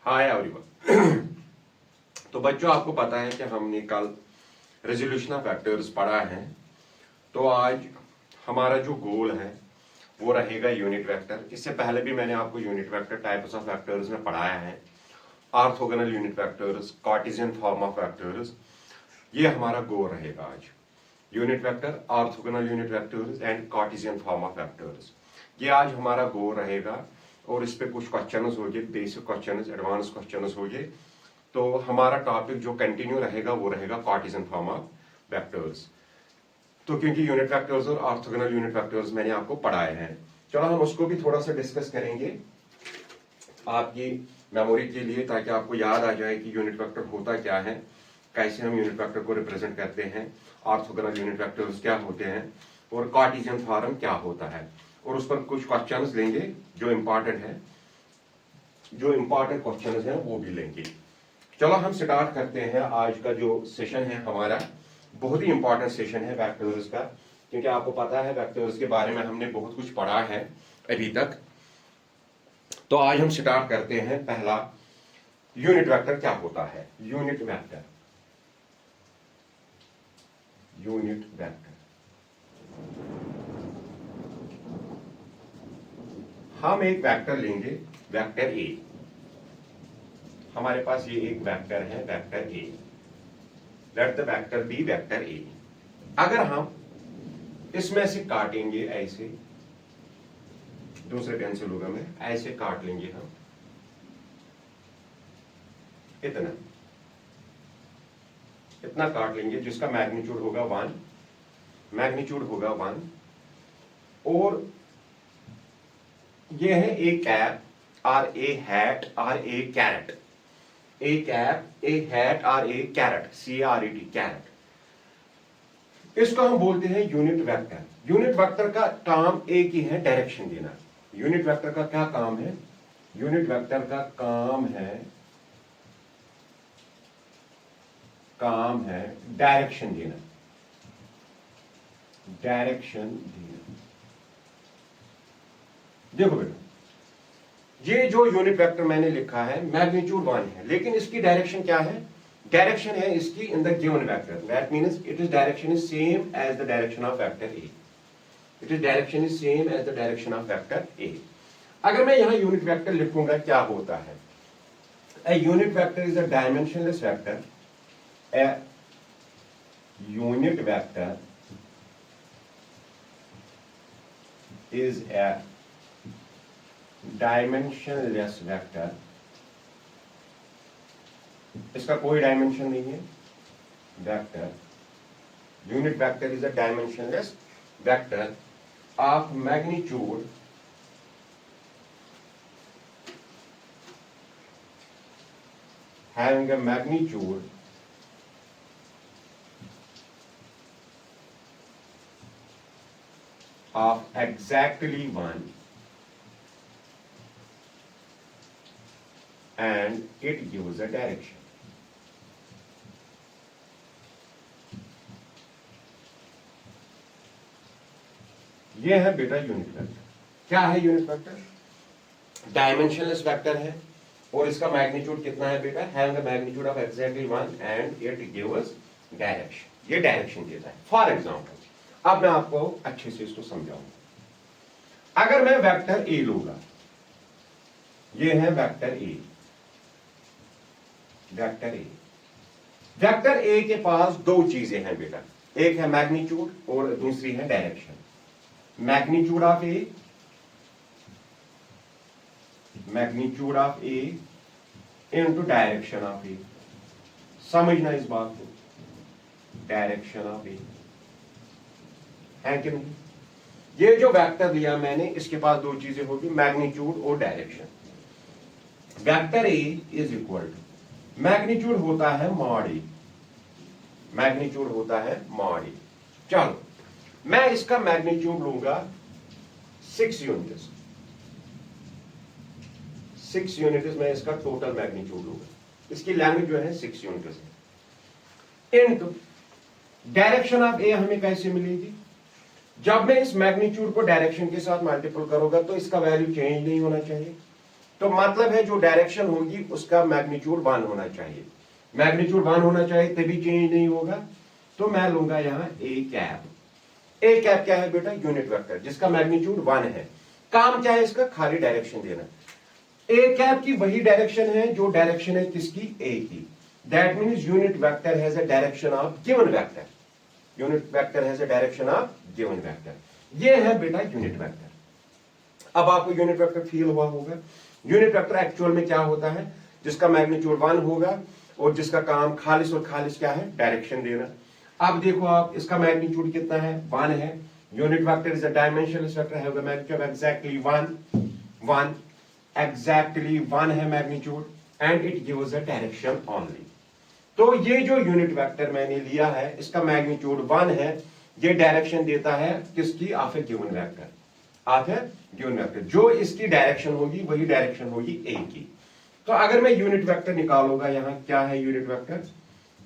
Hi everyone. तो बच्चों, आपको पता है कि हमने कल रेजोल्यूशन ऑफ वेक्टर्स पढ़ा है। तो आज हमारा जो गोल है वो रहेगा यूनिट वेक्टर। इससे पहले भी मैंने आपको unit vector types of vectors में पढ़ाया है। Orthogonal unit vectors, Cartesian form of vectors, ये हमारा गोल रहेगा आज। Unit vector, orthogonal unit vectors and Cartesian form of vectors, ये आज हमारा गोल रहेगा। और इस पे कुछ क्वेश्चंस होंगे, बेसिक क्वेश्चंस, एडवांस क्वेश्चंस होंगे। तो हमारा टॉपिक जो कंटिन्यू रहेगा वो रहेगा कार्टेशियन फॉर्म ऑफ वेक्टर्स। तो क्योंकि यूनिट वेक्टर्स और ऑर्थोगोनल यूनिट वेक्टर्स मैंने आपको पढ़ाए हैं, चलो हम उसको भी थोड़ा सा डिस्कस करेंगे आपकी मेमोरी के लिए, ताकि आपको याद आ जाए कि यूनिट वेक्टर होता क्या है, कैसे हम यूनिट वेक्टर को रिप्रेजेंट करते हैं, ऑर्थोगोनल यूनिट वेक्टर्स क्या होते हैं और कार्टेशियन फॉर्म क्या होता है। और उस पर कुछ क्वेश्चंस लेंगे जो इंपॉर्टेंट है, जो इंपॉर्टेंट क्वेश्चंस हैं वो भी लेंगे। चलो हम स्टार्ट करते हैं। आज का जो सेशन है हमारा बहुत ही इंपॉर्टेंट सेशन है वेक्टर्स का, क्योंकि आपको पता है वेक्टर्स के बारे में हमने बहुत कुछ पढ़ा है अभी तक। तो आज हम स्टार्ट करते हैं। पहला, यूनिट वेक्टर क्या होता है। यूनिट वेक्टर, यूनिट वेक्टर हम एक वेक्टर लेंगे, वेक्टर ए। हमारे पास ये एक वेक्टर है, vector A. Let the vector B vector A. अगर हम इसमें से काटेंगे ऐसे, दूसरे पेंसिल होगा में ऐसे काट लेंगे हम, इतना इतना काट लेंगे जिसका मैग्नीट्यूड होगा 1, मैग्नीट्यूड होगा 1। और ये है ए कैप और ए हैट और ए carat. A cap, A hat और ए कैरेट, CARET, कैरेट। इसको हम बोलते हैं यूनिट वेक्टर। यूनिट वेक्टर का काम एक ही है, डायरेक्शन देना। यूनिट वेक्टर का क्या काम है? यूनिट वेक्टर का काम है डायरेक्शन देना, डायरेक्शन देना। देखो बेटा, ये जो यूनिट वेक्टर मैंने लिखा है मैग्नीट्यूड 1 है, लेकिन इसकी डायरेक्शन क्या है? डायरेक्शन है इसकी in the given vector, that means it is direction is same as the direction of vector A. It is direction is same as the direction of vector A. अगर मैं यहां यूनिट वेक्टर लिखूंगा, क्या होता है? A unit vector is a dimensionless vector. A unit vector is a dimensionless vector. इसका कोई dimension नहीं है। Vector, unit vector is a dimensionless vector of magnitude having a magnitude of exactly 1 and it gives a direction. ये है बेटा unit vector. क्या है unit vector? Dimensionless vector है और इसका मैग्नीट्यूड कितना है बेटा? Having a magnitude of exactly 1 and it gives direction. ये डायरेक्शन देता है। फॉर एग्जांपल, अब मैं आपको अच्छे से इसको समझाऊंगा। अगर मैं वेक्टर ए लूंगा, ये है vector A, vector A. Vector ए के पास दो चीजें हैं बेटा, एक है मैग्नीट्यूड और दूसरी है direction. Magnitude of A, magnitude of A into direction of A. समझना इस बात को, डायरेक्शन ऑफ ए है कि नहीं? ये जो वेक्टर दिया मैंने, इसके पास दो चीजें होगी, मैग्नीट्यूड और direction. Vector A is equal to, magnitude होता है मॉड ए, मैग्नीट्यूड होता है मॉड ए। चलो मैं इसका मैग्नीट्यूड लूंगा 6 यूनिट्स, 6 यूनिट्स मैं इसका टोटल मैग्नीट्यूड लूंगा। इसकी लैंग्वेज जो है 6 यूनिट्स है। इनटू डायरेक्शन ऑफ ए हमें कैसे मिलेगी? जब मैं इस मैग्नीट्यूड को डायरेक्शन के साथ मल्टीपल करूंगा तो इसका वैल्यू चेंज नहीं होना चाहिए। तो मतलब है जो डायरेक्शन होगी उसका मैग्नीट्यूड 1 होना चाहिए, मैग्नीट्यूड 1 होना चाहिए तभी चेंज नहीं होगा। तो मैं लूंगा यहां ए कैप। ए कैप क्या है बेटा? यूनिट वेक्टर जिसका मैग्नीट्यूड 1 है। काम क्या है इसका? खाली डायरेक्शन देना। ए कैप की वही डायरेक्शन है जो डायरेक्शन है किसकी? ए की। That means unit vector has a direction of given vector, unit vector has a direction of given vector. ये है बेटा यूनिट वेक्टर। अब आपको यूनिट वेक्टर फील हुआ होगा। यूनिट वेक्टर एक्चुअल में क्या होता है? जिसका मैग्नीट्यूड 1 होगा और जिसका काम खालिस और खालिस क्या है? डायरेक्शन देना। अब देखो आप, इसका मैग्नीट्यूड कितना है? 1 है। Unit vector is a dimensionless vector, have the magnitude exactly 1 exactly 1 है magnitude, and it gives a direction only. तो ये जो यूनिट वेक्टर मैंने लिया है इसका मैग्नीट्यूड 1 है, ये डायरेक्शन देता है किसकी? Of a given vector, of a given vector. जो इसकी डायरेक्शन होगी वही डायरेक्शन होगी ए की। तो अगर मैं यूनिट वेक्टर निकालूंगा, यहां क्या है unit vector?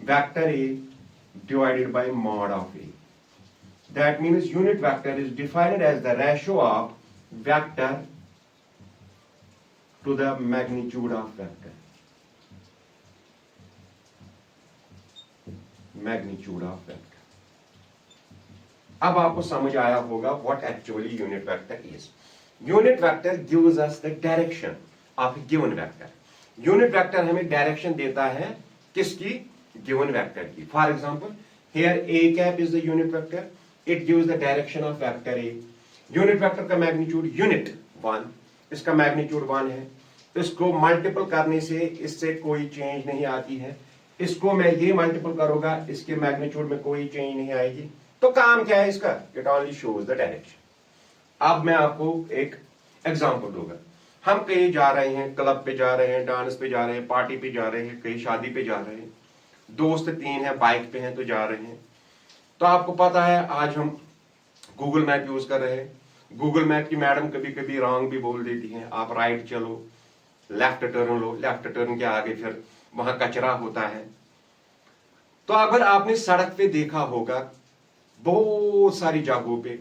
Vector A divided by mod of A. That means unit vector is defined as the ratio of vector to the magnitude of vector. Magnitude of vector. अब आपको समझ आया होगा what actually unit vector is. Unit vector gives us the direction of a given vector. Unit vector हमें direction देता है किसकी? given vector की. For example, here a cap is the unit vector. It gives the direction of vector A. Unit vector का magnitude unit 1, इसका magnitude 1 है। इसको multiple करने से इससे कोई चेंज नहीं आती है। इसको मैं ये मल्टीपल करूंगा, इसके मैग्नीट्यूड में कोई चेंज नहीं आएगी। तो काम क्या है इसका? It only shows the direction. अब मैं आपको एक एग्जांपल दूंगा। हम कहीं जा रहे हैं, क्लब पे जा रहे हैं, डांस पे जा रहे हैं, पार्टी पे जा रहे हैं, कहीं शादी पे जा रहे हैं, दोस्त 3 हैं, बाइक पे हैं तो जा रहे हैं। तो आपको पता है आज हम गूगल मैप यूज कर रहे हैं। गूगल मैप की मैडम कभी कभी रॉन्ग भी बोल देती हैं। आप राइट चलो, लेफ्ट टर्न लो, लेफ्ट टर्न के आगे फिर वहां कचरा होता है। तो अगर आपने सड़क पे देखा होगा बहुत सारी जगहों पे,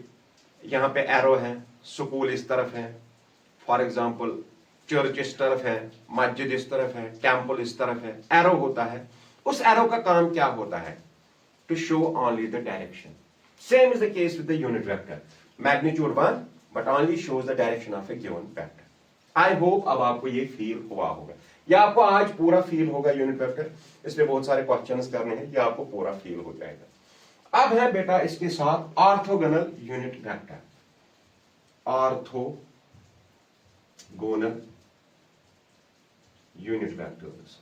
यहाँ पे एरो है, स्कूल इस तरफ है, फॉर एग्जाम्पल चर्च इस तरफ है, मस्जिद इस तरफ है, टेम्पल इस तरफ है, एरो होता है। उस एरो का काम क्या होता है? To show only the direction. Same is the case with the unit vector, magnitude 1 but only shows the direction of a given vector. I hope अब आपको ये फील हुआ होगा, या आपको आज पूरा फील होगा यूनिट वेक्टर। इसमें बहुत सारे क्वेश्चंस करने हैं, या आपको पूरा फील हो जाएगा। अब है बेटा इसके साथ orthogonal unit vector. Orthogonal unit vectors,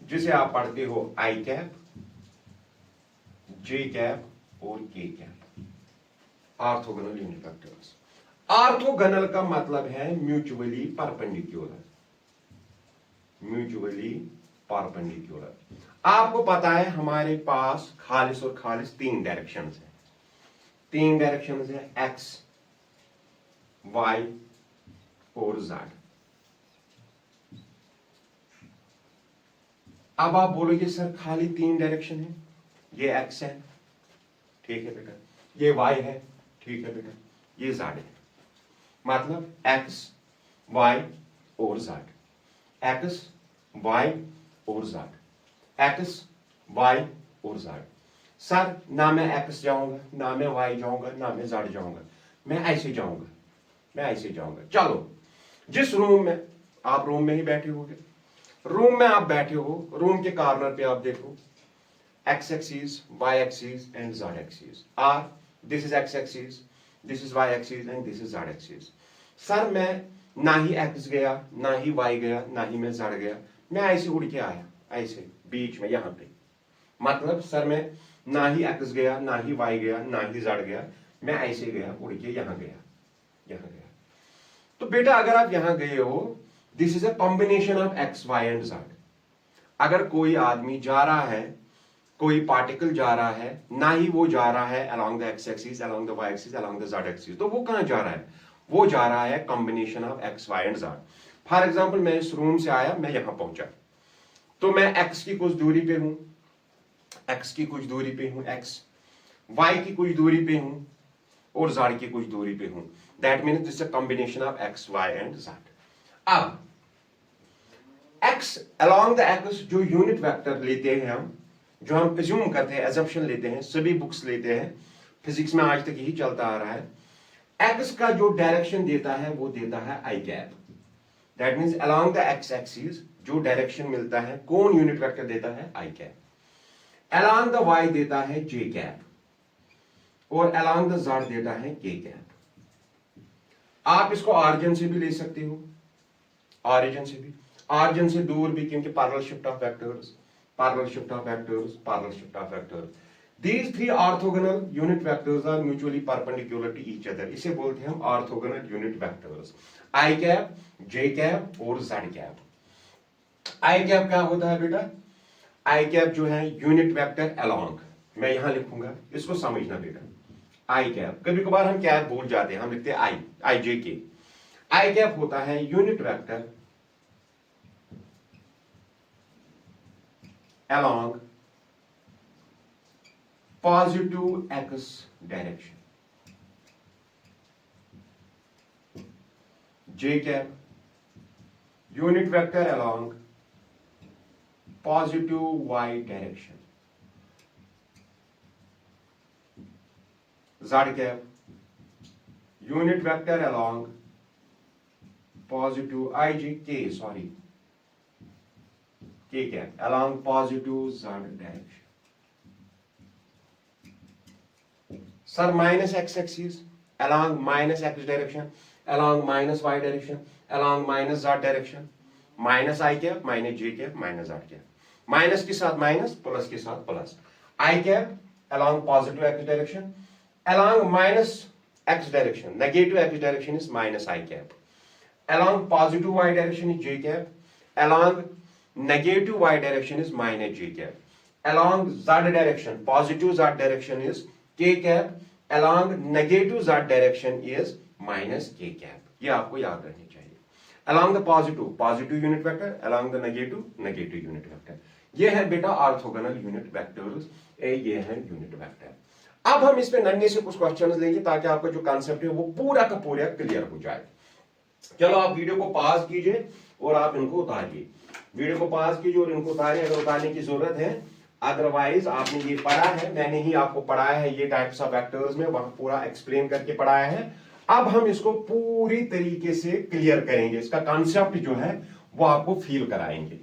जिसे आप पढ़ते हो आई कैप, जे कैप और K cap. Orthogonal unit vectors. Orthogonal का मतलब है म्यूचुअली परपेंडिकुलर, म्यूचुअली परपेंडिकुलर। आपको पता है हमारे पास खालिस और खालिस 3 डायरेक्शंस हैं। 3 डायरेक्शंस है, एक्स, वाई और जेड। अब आप बोलोगे सर खाली 3 डायरेक्शन है, ये एक्स है, ठीक है बेटा, ये वाई है, ठीक है बेटा, ये जेड है। मतलब एक्स, वाई और जेड, एक्स, वाई और जेड, एक्स, वाई और जेड। सर ना मैं एक्स जाऊंगा, ना मैं वाई जाऊंगा, ना मैं जेड जाऊंगा, मैं ऐसे जाऊंगा, मैं ऐसे जाऊंगा। चलो, जिस रूम में आप रूम में ही बैठे होगे, रूम में आप बैठे हो, रूम के कॉर्नर पे आप देखो X axis, Y axis and Z axis are, this is X axis, this is Y axis and this is Z axis. Sir मैं ना ही एक्स गया, ना ही वाई गया, ना ही मैं जेड गया, मैं ऐसे उड़ के आया, ऐसे बीच में यहां पे। मतलब सर मैं ना ही एक्स गया, ना ही वाई गया, ना ही जेड गया, मैं ऐसे गया, उड़ के यहां गया, यहां गया। तो बेटा अगर आप यहां गए हो, this is a combination of X, Y and Z. अगर कोई आदमी जा रहा है, कोई पार्टिकल जा रहा है, ना ही वो जा रहा है along the X axis, along the Y axis, along the Z axis, तो वो कहां जा रहा है? वो जा रहा है combination of X, Y and Z. For example मैं इस रूम से आया, मैं यहां पहुंचा, तो मैं एक्स की कुछ दूरी पे हूं, एक्स की कुछ दूरी पे हूं, एक्स, वाई की कुछ दूरी पे हूं और जेड की कुछ दूरी पे हूं। That means this is a combination of X Y and Z. अब एक्स अलोंग द एक्स जो यूनिट वेक्टर लेते हैं हम, जो हम अज्यूम करते हैं, एजम्पशन लेते हैं, सभी बुक्स लेते हैं, फिजिक्स में आज तक यही चलता आ रहा है, एक्स का जो डायरेक्शन देता है वो देता है I cap. That means along the X axis जो डायरेक्शन मिलता है कौन यूनिट वेक्टर देता है I cap. Along the Y देता है जे कैप और अलोंग द जेड देता है के कैप। आप इसको ऑरिजिन से भी ले सकते हो, ऑरिजिन से भी, ऑरिजिन से दूर भी, क्योंकि parallel shift of vectors, parallel shift of vectors, parallel shift of vectors. These three orthogonal unit vectors are mutually perpendicular to each other. इसे बोलते हैं हम orthogonal unit vectors, I cap, J cap और Z cap। I cap क्या होता है बेटा? I cap जो है यूनिट वेक्टर along, मैं यहां लिखूंगा, इसको समझना बेटा। I cap, कभी कभार हम कैप भूल जाते हैं, हम लिखते हैं I J K। I cap होता है unit vector along positive x direction। J cap unit vector along positive y direction। Z cap unit vector along positive K cap along positive Z direction। Sir, minus x axis along minus x direction, along minus y direction, along minus z direction, minus I cap, minus j cap, minus z cap, minus के साथ minus, plus के साथ plus. I cap along positive x direction, along minus x direction, negative x direction is minus I cap, along positive y direction is j cap, along negative y direction is minus j cap, along z direction, positive z direction is k cap, along negative z direction is minus k cap। ये आपको याद रखनी चाहिए। along the positive unit vector, along the negative unit vector। ये है बेटा orthogonal unit vectors, ये है यूनिट वेक्टर। अब हम इसमें नन्हे से कुछ क्वेश्चंस लेंगे ताकि आपका जो कॉन्सेप्ट है वो पूरा का पूरा क्लियर हो जाए। चलो आप वीडियो को पॉज कीजिए और आप इनको उतारिए, वीडियो को पॉज कीजिए और इनको उतारिए अगर उतारने की जरूरत है, अदरवाइज आपने ये पढ़ा है, मैंने ही आपको पढ़ाया है ये टाइप्स ऑफ वेक्टर्स में, वहां पूरा एक्सप्लेन करके पढ़ाया है। अब हम इसको पूरी तरीके से क्लियर करेंगे, इसका कॉन्सेप्ट जो है वो आपको फील कराएंगे।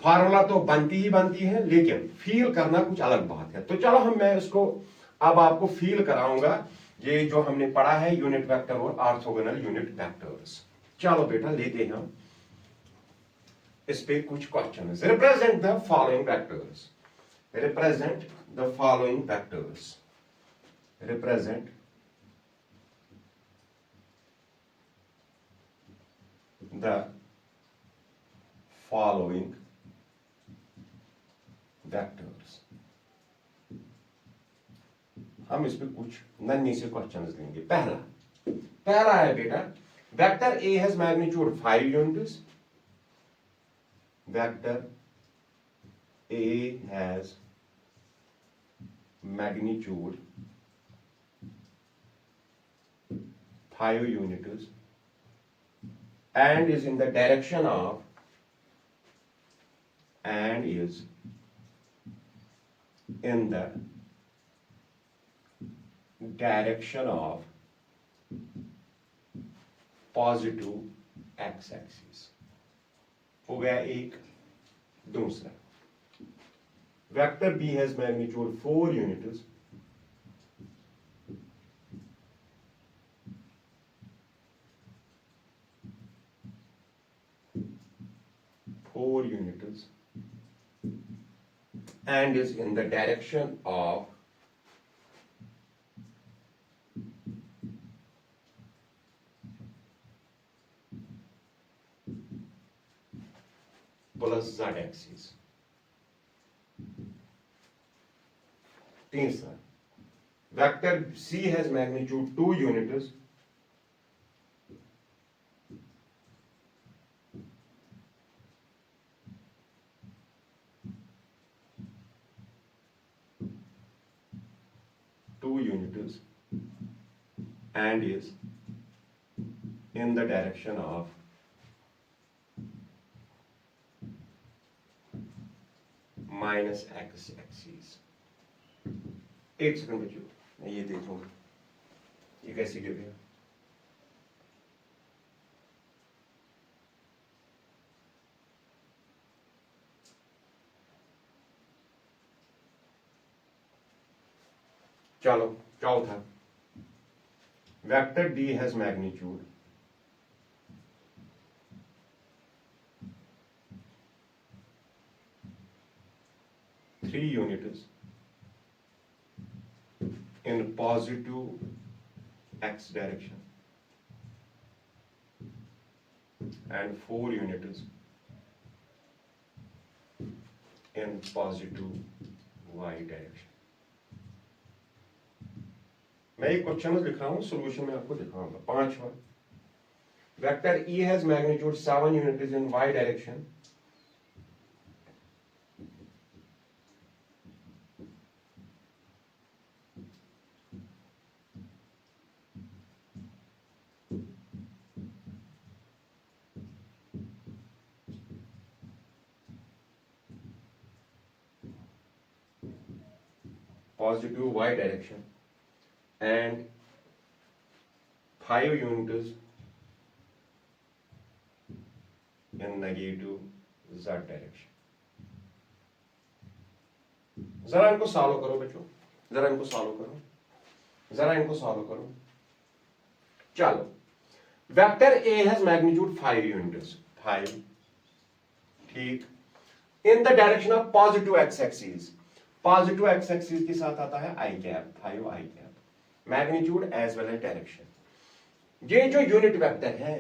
फार्मूला तो बनती ही बनती है, लेकिन फील करना कुछ अलग बात है। तो चलो मैं इसको अब आपको फील कराऊंगा, ये जो हमने पढ़ा है यूनिट वेक्टर और ऑर्थोगोनल यूनिट वेक्टर्स। चलो बेटा लेते हैं हम इस पे कुछ question. Represent the following vectors, represent the following vectors, represent the following vectors. हम इस पे कुछ नन्ही से क्वेश्चंस लेंगे। पहला है बेटा, vector A has magnitude 5 units, vector A has magnitude 5 units and is in the direction of, and is in the direction of positive x axis। हो गया एक। दूसरा, vector B has magnitude 4 units, and is in the direction of plus z axis। तीसरा, vector C has magnitude 2 units, and is in the direction of minus X axis. एक second बच्चों, मैं ये देखूंगा ये कैसे गिरेगा। चलो चौथा, vector D has magnitude 3 units in positive x direction and 4 units in positive y direction। मैं एक क्वेश्चन लिख रहा हूं, सॉल्यूशन में आपको दिखाऊंगा। पांचवा, vector E has magnitude 7 units in y direction positive y direction and 5 units in negative z direction। जरा इनको सॉल्व करो बच्चों, जरा इनको सॉल्व करो, जरा इनको सॉल्व करो। चलो, vector A has magnitude 5 units, 5, ठीक, in the direction of positive x axis. Positive x axis के साथ आता है I cap, 5 I cap, magnitude as well as direction. ये जो यूनिट वेक्टर है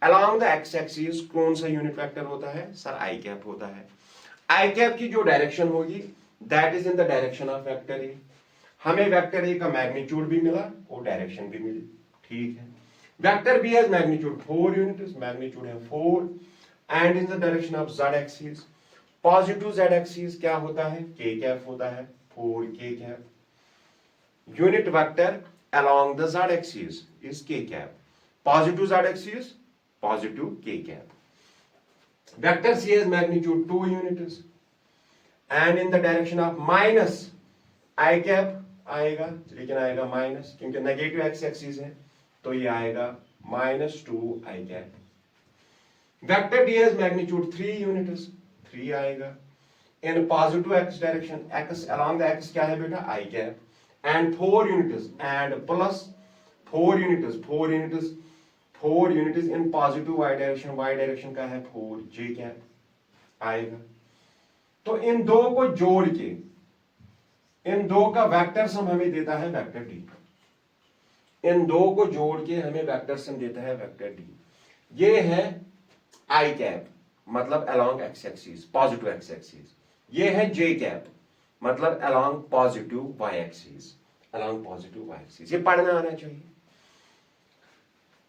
अलोंग द एक्स एक्सिस कौन सा यूनिट वेक्टर होता है सर? आई कैप होता है। आई कैप की जो डायरेक्शन होगी that is in the direction of vector ए। हमें वेक्टर ए का मैग्नीट्यूड भी मिला और डायरेक्शन भी मिली, ठीक है। Vector B has magnitude 4 units, magnitude है 4 and in the direction of z axis. Positive z axis क्या होता है? k कैप होता है, 4k cap. Unit vector along the z axis is k cap, positive z axis positive k cap। vector c has magnitude 2 units and in the direction of minus I cap आएगा, लेकिन आएगा minus क्योंकि negative X axis है, तो ये आएगा -2 I cap। Vector D has magnitude 3 units, 3 आएगा। In positive x direction, x along the x क्या है बेटा? आई cap and 4 units and plus 4 units, 4 units, 4 units in positive y direction का है 4j कैप आएगा। तो इन दो को जोड़ के इन दो का वेक्टर सम हमें देता है वेक्टर डी। इन दो को जोड़ के हमें वेक्टर सम देता है वेक्टर डी। ये है आई कैप मतलब along x axis, positive x axis. ये है जे कैप मतलब along positive y axis, along positive y axis। ये पढ़ना आना चाहिए।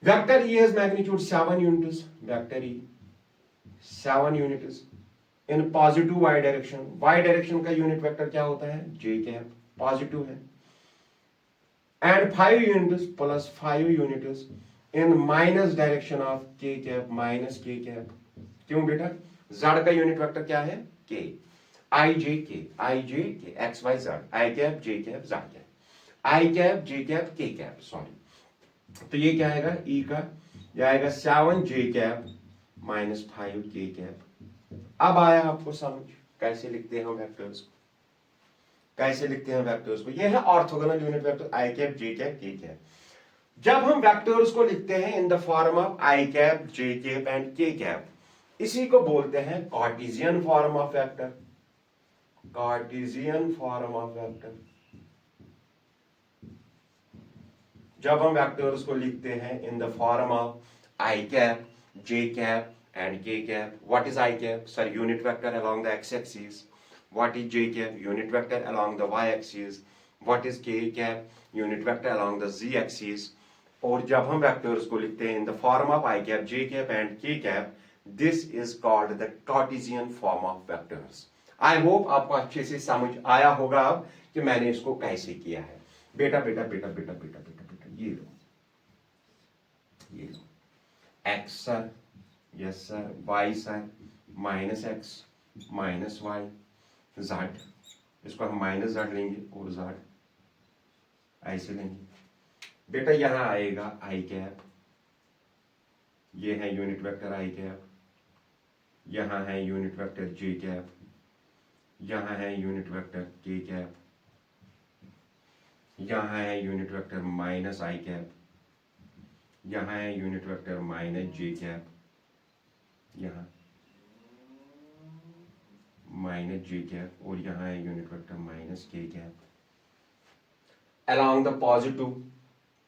Vector E has magnitude 7 units, vector E 7 units in positive y direction। y direction का unit vector क्या होता है? j कैप, पॉजिटिव है। and 5 units plus 5 units in minus direction of k cap, minus k cap. क्यों बेटा? z का unit vector क्या है? k, I J K, X Y Z, I cap J cap Z cap, I cap J cap K cap, sorry. तो ये क्या आएगा? E का ये आएगा 7 J cap minus 5 K cap। अब आया आपको समझ कैसे लिखते हैं वेक्टर्स को, कैसे लिखते हैं वेक्टर्स को। ये है orthogonal unit vector I cap J cap K cap। जब हम वेक्टर्स को लिखते हैं in the form of I cap J cap and K cap, इसी को बोलते हैं Cartesian form of vector, Cartesian form of vector. जब हम वेक्टर्स को लिखते हैं in the form of I cap, J cap and K cap. What is I cap? Sir unit vector along the X axis. What is J cap? Unit vector along the Y axis. What is K cap? Unit vector along the Z axis. और जब हम vectors को लिखते हैं in the form of I cap, J cap and K cap, this is called the Cartesian form of vectors. I hope आपको अच्छे से समझ आया होगा अब कि मैंने इसको कैसे किया है। बेटा बेटा बेटा बेटा बेटा बेटा बेटा ये लो, ये X sir, yes sir, Y sir, minus X minus Y, Z, इसको हम माइनस जेड लेंगे और जेड ऐसे लेंगे। बेटा यहां आएगा आई कैप, ये है यूनिट वेक्टर आई कैप, यहां है यूनिट वेक्टर जे कैप, यहां है यूनिट वेक्टर के कैप, यहां है यूनिट वेक्टर माइनस आई कैप, यहां है यूनिट वेक्टर माइनस जे कैप, यहां माइनस जे कैप, और यहां है यूनिट वेक्टर माइनस के cap. along the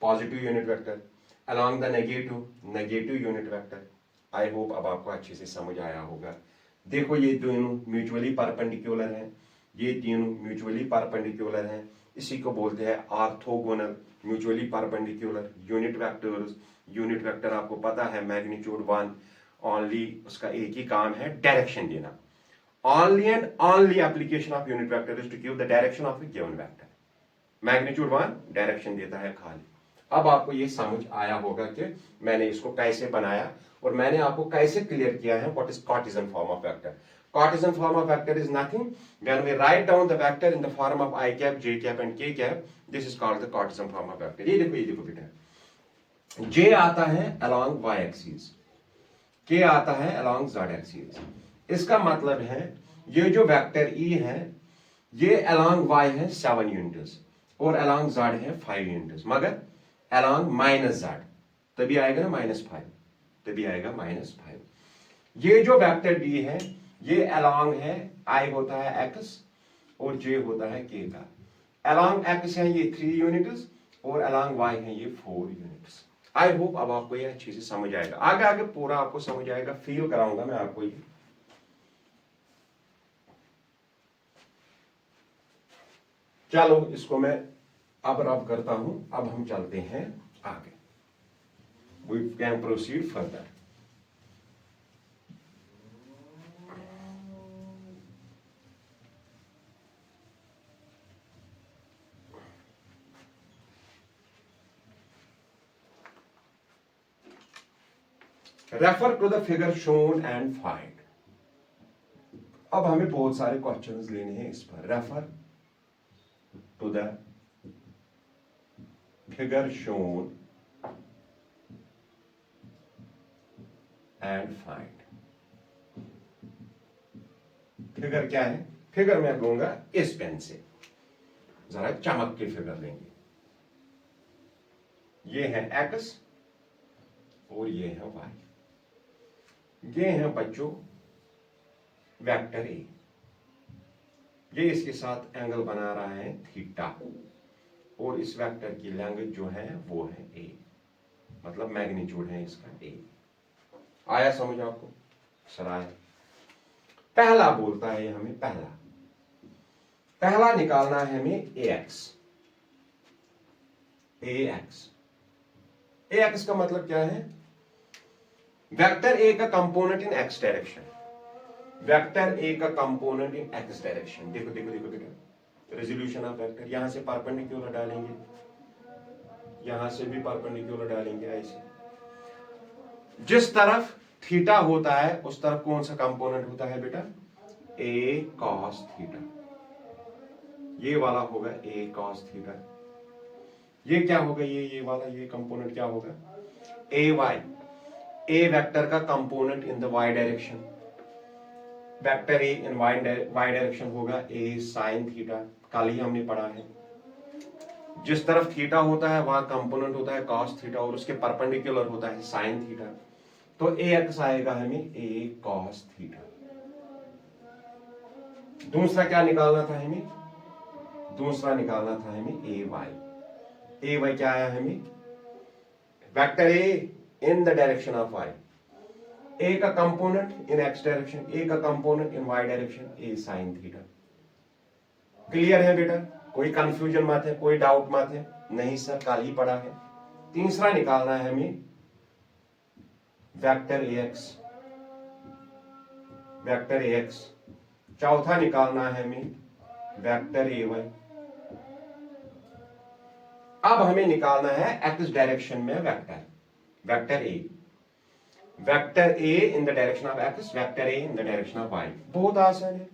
positive unit vector, along the negative unit vector. I hope अब आपको अच्छे से समझ आया होगा। देखो ये दोनों म्यूचुअली परपेंडिकुलर हैं, ये तीनों म्यूचुअली परपेंडिकुलर हैं, इसी को बोलते हैं orthogonal mutually perpendicular unit vectors. Unit vector आपको पता है मैग्नीट्यूड 1 ओनली, उसका एक ही काम है डायरेक्शन देना। Only and only application of unit vector is to give the direction of a given vector. Magnitude 1 direction देता है खाली। अब आपको ये समझ आया होगा कि मैंने इसको कैसे बनाया और मैंने आपको कैसे क्लियर किया है what is Cartesian form of vector. Cartesian form of vector is nothing when we write down the vector in the form of I cap, J cap and K cap, this is called the Cartesian form of vector. ये देखो बेटा, जे आता है along Y axis, के आता है along Z axis. इसका मतलब है ये जो वेक्टर ई है ये अलोंग वाई है 7 यूनिट्स और अलोंग जेड है 5 यूनिट्स, मगर अलोंग माइनस जेड तभी आएगा ना -5, तभी आएगा -5। ये जो वेक्टर डी है ये अलोंग है, आई होता है एक्स और जे होता है के का। अलोंग एक्स है ये 3 यूनिट्स और अलोंग वाई है ये 4 यूनिट्स। आई होप अब आपको ये अच्छे से समझ आएगा, आगे आगे पूरा आपको समझ आएगा, फील कराऊंगा मैं आपको ये। चलो इसको मैं अब रब करता हूं, अब हम चलते हैं आगे। We can proceed further. Refer to the figure shown and find. अब हमें बहुत सारे क्वेश्चंस लेने हैं इस पर। Refer to the figure shown and find. Figure क्या है? फिगर मैं लूंगा इस पेन से, जरा चमक के फिगर लेंगे। ये है एक्स और ये है वाई। ये है बच्चों वेक्टर ए, ये इसके साथ एंगल बना रहा है थीटा और इस वेक्टर की लेंथ जो है वो है ए, मतलब मैग्नीट्यूड है इसका ए। आया समझ आपको? सर आया। पहला बोलता है हमें, पहला निकालना है हमें ax। ax का मतलब क्या है? वेक्टर ए का component in X direction, vector A का कंपोनेंट इन एक्स डायरेक्शन। देखो देखो देखो बेटा, रेजोल्यूशन ऑफ वेक्टर, यहां से परपेंडिकुलर डालेंगे, यहां से भी परपेंडिकुलर डालेंगे ऐसे। जिस तरफ थीटा होता है उस तरफ कौन सा कंपोनेंट होता है बेटा? A cos theta. ये वाला होगा ए कॉस थीटा। ये क्या होगा? ये वाला ये कंपोनेंट क्या होगा? A Y. ए वेक्टर का component in the Y direction, vector A in Y direction होगा ए साइन थीटा। कल ही हमने पढ़ा है, जिस तरफ थीटा होता है वहां कंपोनेंट होता है कॉस थीटा और उसके परपेंडिकुलर होता है साइन थीटा। तो ए एक्स आएगा हमें ए कॉस थीटा। दूसरा क्या निकालना था हमें? दूसरा निकालना था हमें ए वाई। ए वाई क्या आया हमें? Vector A in the direction of Y, A का component in X direction, A का component in Y direction, A sine theta. Clear है बेटा? कोई कंफ्यूजन मत है, कोई डाउट मत है? नहीं सर कल ही पढ़ा है। तीसरा निकालना है हमें वेक्टर ए एक्स। चौथा निकालना है हमें वेक्टर ए वाई। अब हमें निकालना है एक्स डायरेक्शन में vector, vector A, vector A in the direction of X, vector A in the direction of Y. बहुत आसान है।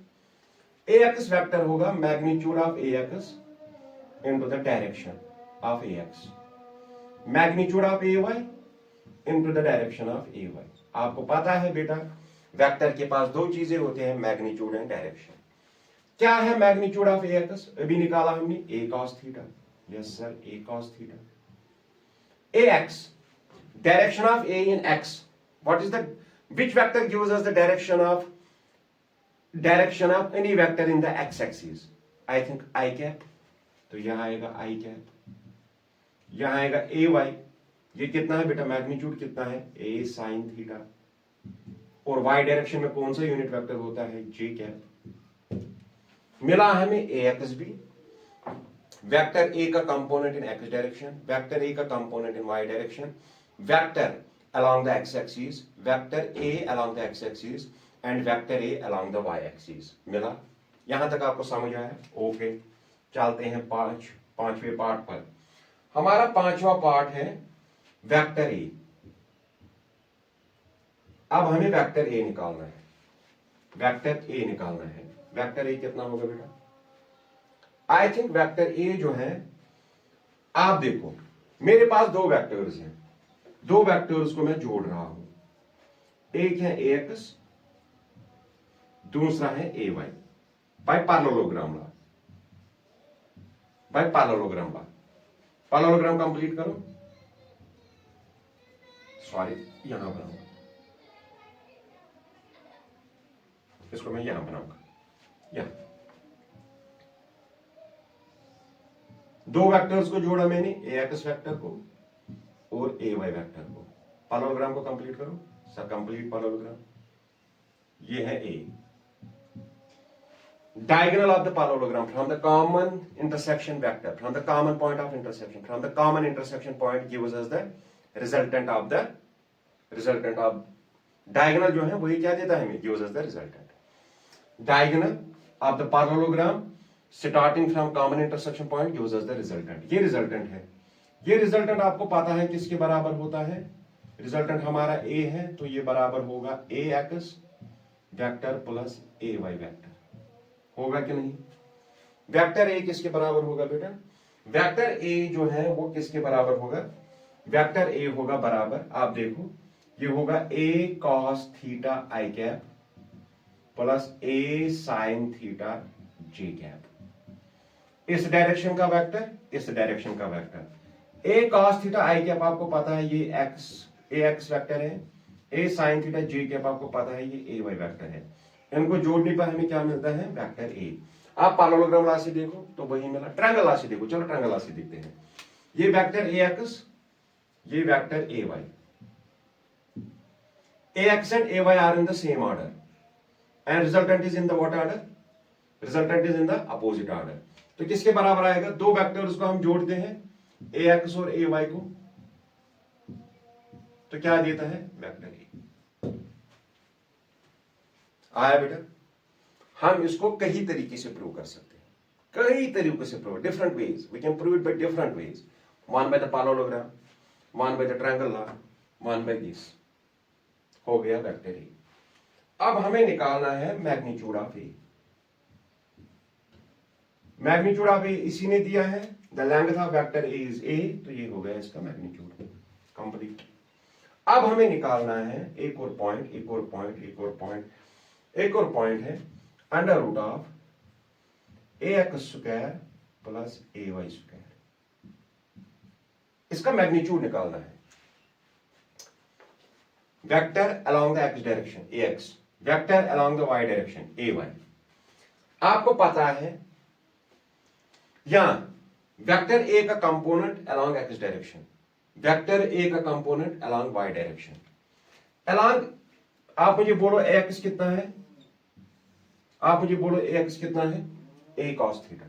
ए एक्स वेक्टर होगा magnitude of A X into the direction of A X, magnitude of A Y into the direction of A Y. आपको पता है बेटा vector के पास दो चीजें होते हैं, मैग्नीट्यूड एंड डायरेक्शन। क्या है मैग्नीट्यूड ऑफ ए एक्स? अभी निकाला हमने, A cos theta. Yes sir, A cos theta. A X, direction of A in X, what is the, which vector gives us the direction of any vector in the x axis? I think I cap, तो यहां आएगा I cap, यहां आएगा ए Y. ये कितना है बेटा, magnitude कितना है, ए साइन थीटा। और y डायरेक्शन में कौन सा यूनिट वेक्टर होता है, जे कैप। मिला हमें ए एक्स भी, वेक्टर ए का component in X direction, vector A का component in Y direction, vector along the x axis, vector a along the x axis and vector a along the y axis। मिला? यहां तक आपको समझ आया? Okay, चलते हैं पांचवें पार्ट पर। हमारा पांचवा पार्ट है वेक्टर ए। अब हमें वेक्टर ए निकालना है, वेक्टर ए निकालना है। वेक्टर ए कितना होगा बेटा? आई थिंक वेक्टर ए जो है, आप देखो मेरे पास दो वेक्टर्स हैं, दो वेक्टर्स को मैं जोड़ रहा हूं। एक है ए एक्स, दूसरा है A Y, by parallelogram law, by parallelogram law. Parallelogram complete करो। सॉरी, यहां बनाऊंगा, इसको मैं यहां बनाऊंगा। यहां दो वेक्टर्स को जोड़ा मैंने, ए एक्स वेक्टर को और ए वाई वेक्टर को। पैरेललोग्राम को कंप्लीट करो सर, कंप्लीट पैरेललोग्राम। ये है a, diagonal of the parallelogram from the common intersection vector, from the common point of intersection, from the common intersection point gives us the resultant of diagonal जो है वही क्या देता है हमें, gives us the resultant. Diagonal of the parallelogram starting from common intersection point gives us the resultant. ये resultant है। ये रिजल्टेंट आपको पता है किसके बराबर होता है? रिजल्टेंट हमारा ए है, तो ये बराबर होगा ए x vector plus A y vector. होगा कि नहीं? वेक्टर ए किसके बराबर होगा बेटा? वेक्टर ए जो है वो किसके बराबर होगा? वेक्टर ए होगा बराबर, आप देखो, ये होगा ए कॉस थीटा आई कैप प्लस ए साइन थीटा जे कैप। इस डायरेक्शन का वेक्टर, इस डायरेक्शन का vector. A cos theta I cap आपको पता है ये ए एक्स वेक्टर है, A sine theta J cap आपको पता है ये ए वाई वेक्टर है। इनको जोड़ने पर हमें क्या मिलता है? वेक्टर ए। आप पैरेललोग्राम लॉ से देखो तो वही मिला। ट्रायंगल लॉ से देखो, चलो ट्रायंगल लॉ से देखते हैं। ये वेक्टर ए एक्स, ये vector A Y. A X and A Y are in the same order and resultant is in the what order? Resultant is in the opposite order. तो किसके बराबर आएगा? दो वेक्टर्स को हम जोड़ते हैं, ए एक्स और ए वाई को, तो क्या देता है? वेक्टर ए। आया बेटा? हम इसको कई तरीके से प्रूव कर सकते हैं, कई तरीकों से prove, different ways, we can prove it by different ways. One by the parallelogram, one by the triangle law, one by this. हो गया वेक्टर ए। अब हमें निकालना है magnitude of A. Magnitude of A इसी ने दिया है, the length of vector A is A, तो ये हो गया इसका मैग्नीट्यूड कंप्लीट। अब हमें निकालना है एक और पॉइंट, एक और पॉइंट, एक और पॉइंट। एक और पॉइंट है under root of A x square plus A Y square. इसका मैग्नीट्यूड निकालना है। Vector along the X direction A x, vector along the Y direction A Y. आपको पता है यहां वेक्टर ए का component along X direction, vector A का component along Y direction. Along, आप मुझे बोलो एक्स कितना है? आप मुझे बोलो एक्स कितना है? A cos theta,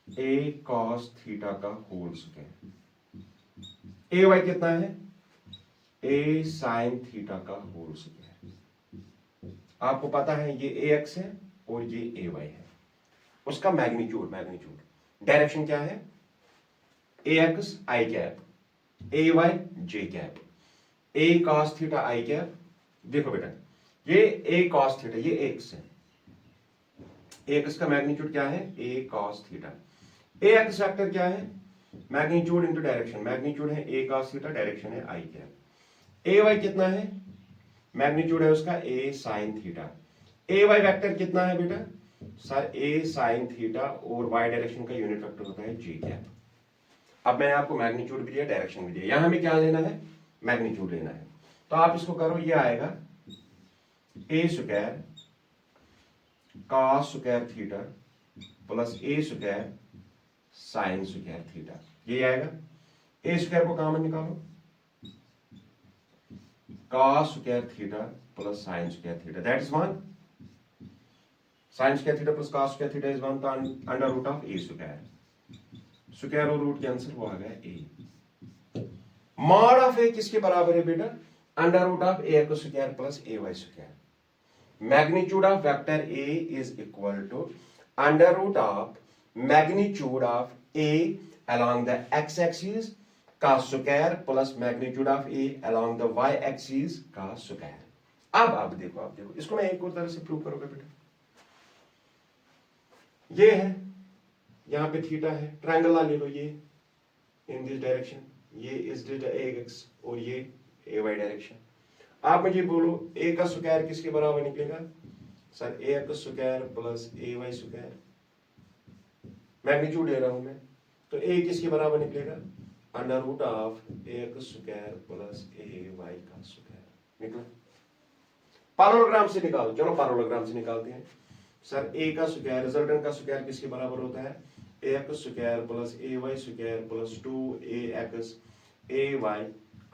A cos theta का होल स्क्वायर। ए वाई कितना है? ए साइन थीटा का होल स्क्वायर। आपको पता है ये ए एक्स है और ये ए वाई है। उसका मैग्नीट्यूड, डायरेक्शन क्या है? A x I cap A Y J cap, A cos theta I cap. देखो बेटा ये ए कॉस थीटा, ये एक्स है, एक्स का मैग्नीट्यूड क्या है A cos theta. A x vector क्या है मैग्नीट्यूड इनटू डायरेक्शन, मैग्नीट्यूड है ए कॉस थीटा, डायरेक्शन है आई कैप। ए वाई कितना है मैग्नीट्यूड है उसका ए साइन थीटा। ए वाई वेक्टर कितना है बेटा सर ए साइन थीटा, और वाई डायरेक्शन का यूनिट वेक्टर होता है जी कैप। अब मैंने आपको मैग्नीट्यूड भी दिया, डायरेक्शन भी दिया, यहां हमें क्या लेना है मैग्नीट्यूड लेना है। तो आप इसको करो, ये आएगा A square cos square theta plus A square sine square theta, ये आएगा। ए स्क्वायर को कॉमन निकालो, cos square theta plus sine square theta, that is 1। Sine square theta plus cos square theta is 1, तो under root of A square, square और root cancel, वो आ गया ए। Mod of ए किसके बराबर है बेटा under root of A x square plus A Y square. Magnitude of vector A is equal to under root of magnitude of A along the x axis का square plus magnitude of A along the y axis का square. अब आप देखो इसको मैं एक और तरह से प्रूव करूंगा बेटा। ये है यहां पे थीटा है, ट्रायंगल ला ले लो, ये इन दिस डायरेक्शन, ये इस एक्स और ये ए वाई डायरेक्शन। आप मुझे बोलो ए का स्क्वायर किसके बराबर निकलेगा sir A x square plus A Y square, magnitude ले रहा हूं मैं, तो ए किसके बराबर निकलेगा under root of A x square plus A Y का स्क्वायर निकला। पैरेललोग्राम से निकालो, चलो पैरेललोग्राम से निकालते हैं। सर ए का स्क्वायर रिजल्टेंट का स्क्वायर किसके बराबर होता है A x square plus A Y square plus 2 X A Y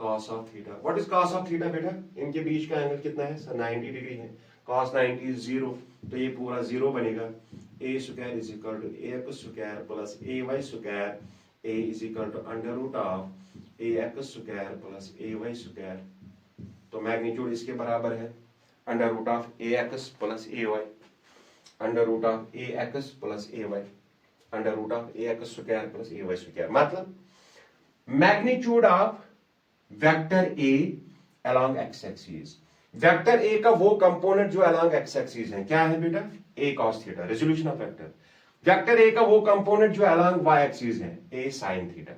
cos of theta. What is cos of theta बेटा, इनके बीच का एंगल कितना है सर 90 डिग्री है, cos 90 इज 0, तो ये पूरा 0 बनेगा। A square is equal to A x square plus A Y square, A is equal to under root of A x square plus A Y square. तो magnitude इसके बराबर है under root of A x plus A y, under root of A x plus A y, under root of A x square plus A Y square. मतलब magnitude of vector A along x axis, vector A का वो component जो along x axis है क्या है बेटा a cos theta, resolution of vector. Vector A का वो कंपोनेंट जो along y एक्सिस है a sin थीटा।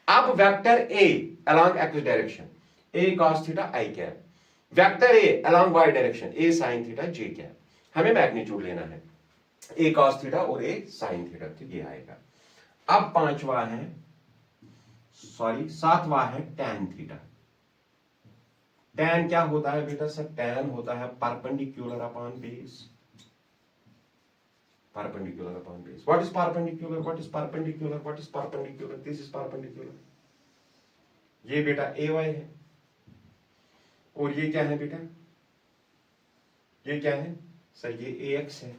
अब vector A along x direction a cos theta i cap, vector A along y direction a sin theta j cap. हमें magnitude लेना है a cos theta और a sin theta, तो ये आएगा। अब पांचवा है सातवां है tan थीटा। tan क्या होता है बेटा सर tan होता है perpendicular upon base, perpendicular upon base. What is perpendicular, what is perpendicular, what is perpendicular, this is perpendicular. ये बेटा ए वाई है और ये क्या है बेटा ये क्या है सर ये ए एक्स है,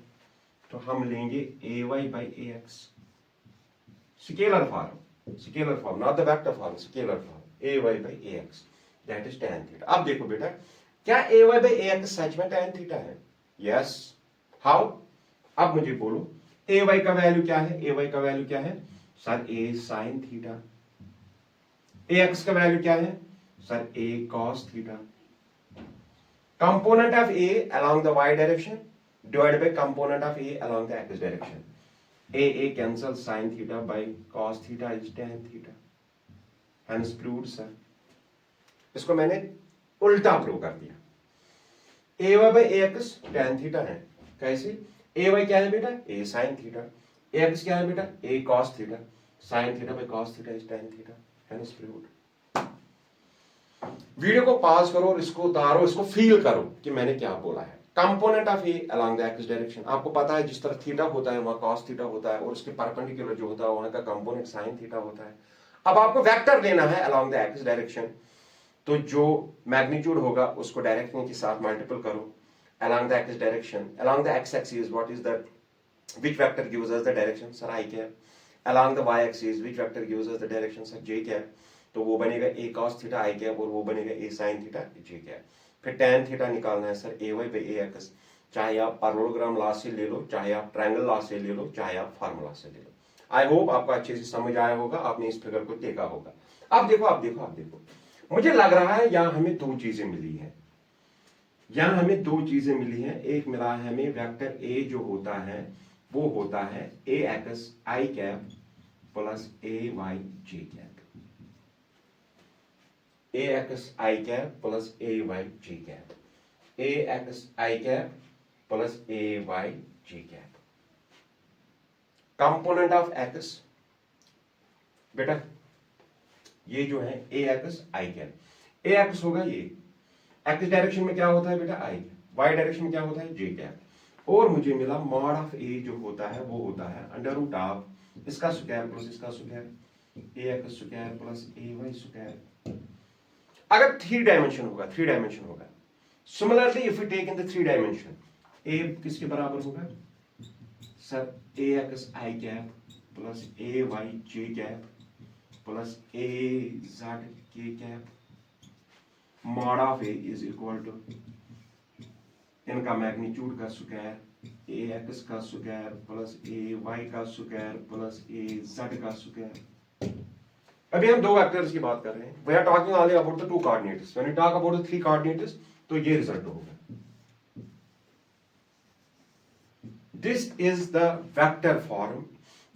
तो हम लेंगे A Y by A x, scalar form not the vector form, scalar form A Y by A x, that is tan theta. अब देखो बेटा क्या A Y by A x सच में tan थीटा है? यस। हाउ? अब मुझे बोलो ए वाई का वैल्यू क्या है, ए वाई का वैल्यू क्या है sir A sine theta. A x का वैल्यू क्या है sir A cos theta. Component of A along the y direction divided by component of a along the x direction, a cancel sin theta by cos theta is tan theta, hence proved sir। इसको मैंने उल्टा prove कर दिया। A Y by A x tan theta है, कैसे? A y क्या है बेटा A sine theta, A x क्या है बेटा A cos theta, sine theta by cos theta is tan theta, hence proved। Video को पॉज करो और इसको उतारो, इसको फील करो कि मैंने क्या बोला है। Component of A along the x direction, आपको पता है जिस तरह थीटा होता है वहां cos थीटा होता है, और उसके परपेंडिकुलर जो होता है वहां का कंपोनेंट sin थीटा होता है। अब आपको वेक्टर लेना है along the x डायरेक्शन, तो जो मैग्नीट्यूड होगा उसको डायरेक्शन के साथ मल्टीपल करो along the x direction. along the x axis what is the which vector gives us the direction sir I cap, along the y axis which vector gives us the direction sir j cap, तो वो बनेगा A cos theta I cap और वो बनेगा A sine theta J cap. फिर tan theta निकालना है sir A Y by A X, चाहे आप पैरेललोग्राम लॉ से ले लो, चाहे आप ट्रायंगल लॉ से ले लो, चाहे आप फार्मूला से ले लो। आई होप आपको अच्छे से समझ आया होगा, आपने इस फिगर को देखा होगा। अब देखो, अब देखो, अब देखो, मुझे लग रहा है यहां हमें दो चीजें मिली हैं, यहां हमें दो चीजें मिली हैं। एक मिला है हमें वेक्टर ए जो होता है वो होता है A x I cap plus A Y J cap, A x I cap plus A Y J cap, A x I cap plus A Y J cap, component of x. बेटा ये जो है A x I cap, A x होगा ये, x direction में क्या होता है बेटा आई, वाई डायरेक्शन में क्या होता है जे कैप, और मुझे मिला मॉड ऑफ ए जो होता है वो होता है अंडर रूट ऑफ इसका स्क्वायर प्लस इसका square, A x square plus A Y square. अगर थ्री डायमेंशन होगा, थ्री डायमेंशन होगा, similarly if you take in the three dimension, A किसके बराबर होगा sir, A x I cap plus A Y J cap plus A Z के cap, mod of A is equal to इनका magnitude का square A x का square plus A Y का square plus A Z का square. अभी हम दो vectors की बात कर रहे हैं, we are talking only about the two coordinates, when you talk about the three coordinates तो ये रिजल्ट होगा। This is the vector form,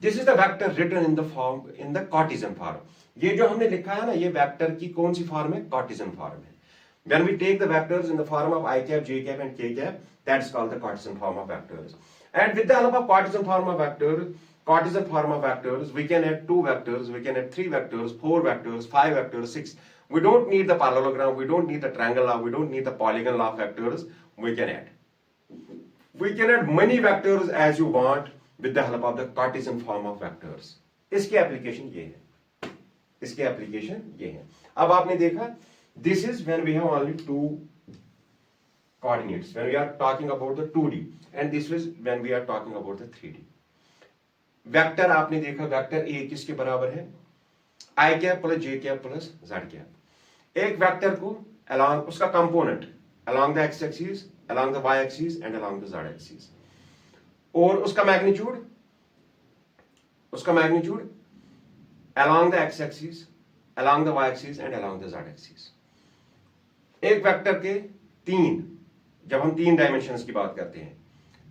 this is the vector written in the form, in the Cartesian form. ये जो हमने लिखा है ना, ये वेक्टर की कौन सी फॉर्म है, कार्टेशियन फॉर्म है। When we take the vectors in the form of I cap, J cap and K cap, that's called the Cartesian form of vectors. And with the help of Cartesian form of vectors, we can add two vectors, we can add three vectors, four vectors, five vectors, six. We don't need the parallelogram, we don't need the triangle law, we don't need the polygon law vectors. We can add. We can add many vectors as you want with the help of the Cartesian form of vectors. इसकी application ये है, इसकी application ये है। अब आपने देखा, this is when we have only two coordinates, when we are talking about the 2D, and this is when we are talking about the 3D. Vector आपने देखा, वेक्टर ए किसके बराबर है, I cap plus J cap plus Z cap. एक vector को along उसका component along the x axis, along the y axis and along the z axis, और उसका magnitude along the x axis, along the y axis and along the z axis। एक vector के तीन, जब हम तीन डायमेंशंस की बात करते हैं,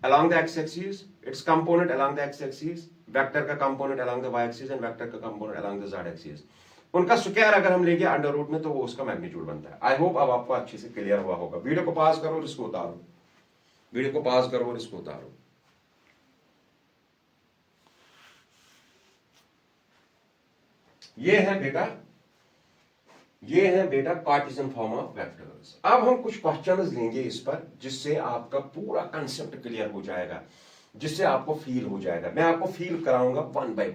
along the x axis, its component along the x axis, vector का component along the y axis and vector का component along the z axis, उनका स्क्वायर अगर हम लेंगे अंडर रूट में तो वो उसका मैग्नीट्यूड बनता है। आई होप अब आपको अच्छे से क्लियर हुआ होगा। वीडियो को पॉज करो और इसको उतारो, वीडियो को पॉज करो और इसको उतारो। ये है बेटा कार्टेशियन फॉर्म ऑफ वेक्टर्स। अब हम कुछ क्वेश्चंस लेंगे इस पर, जिससे आपका पूरा कंसेप्ट क्लियर हो जाएगा, जिससे आपको फील हो जाएगा। मैं आपको फील कराऊंगा वन बाय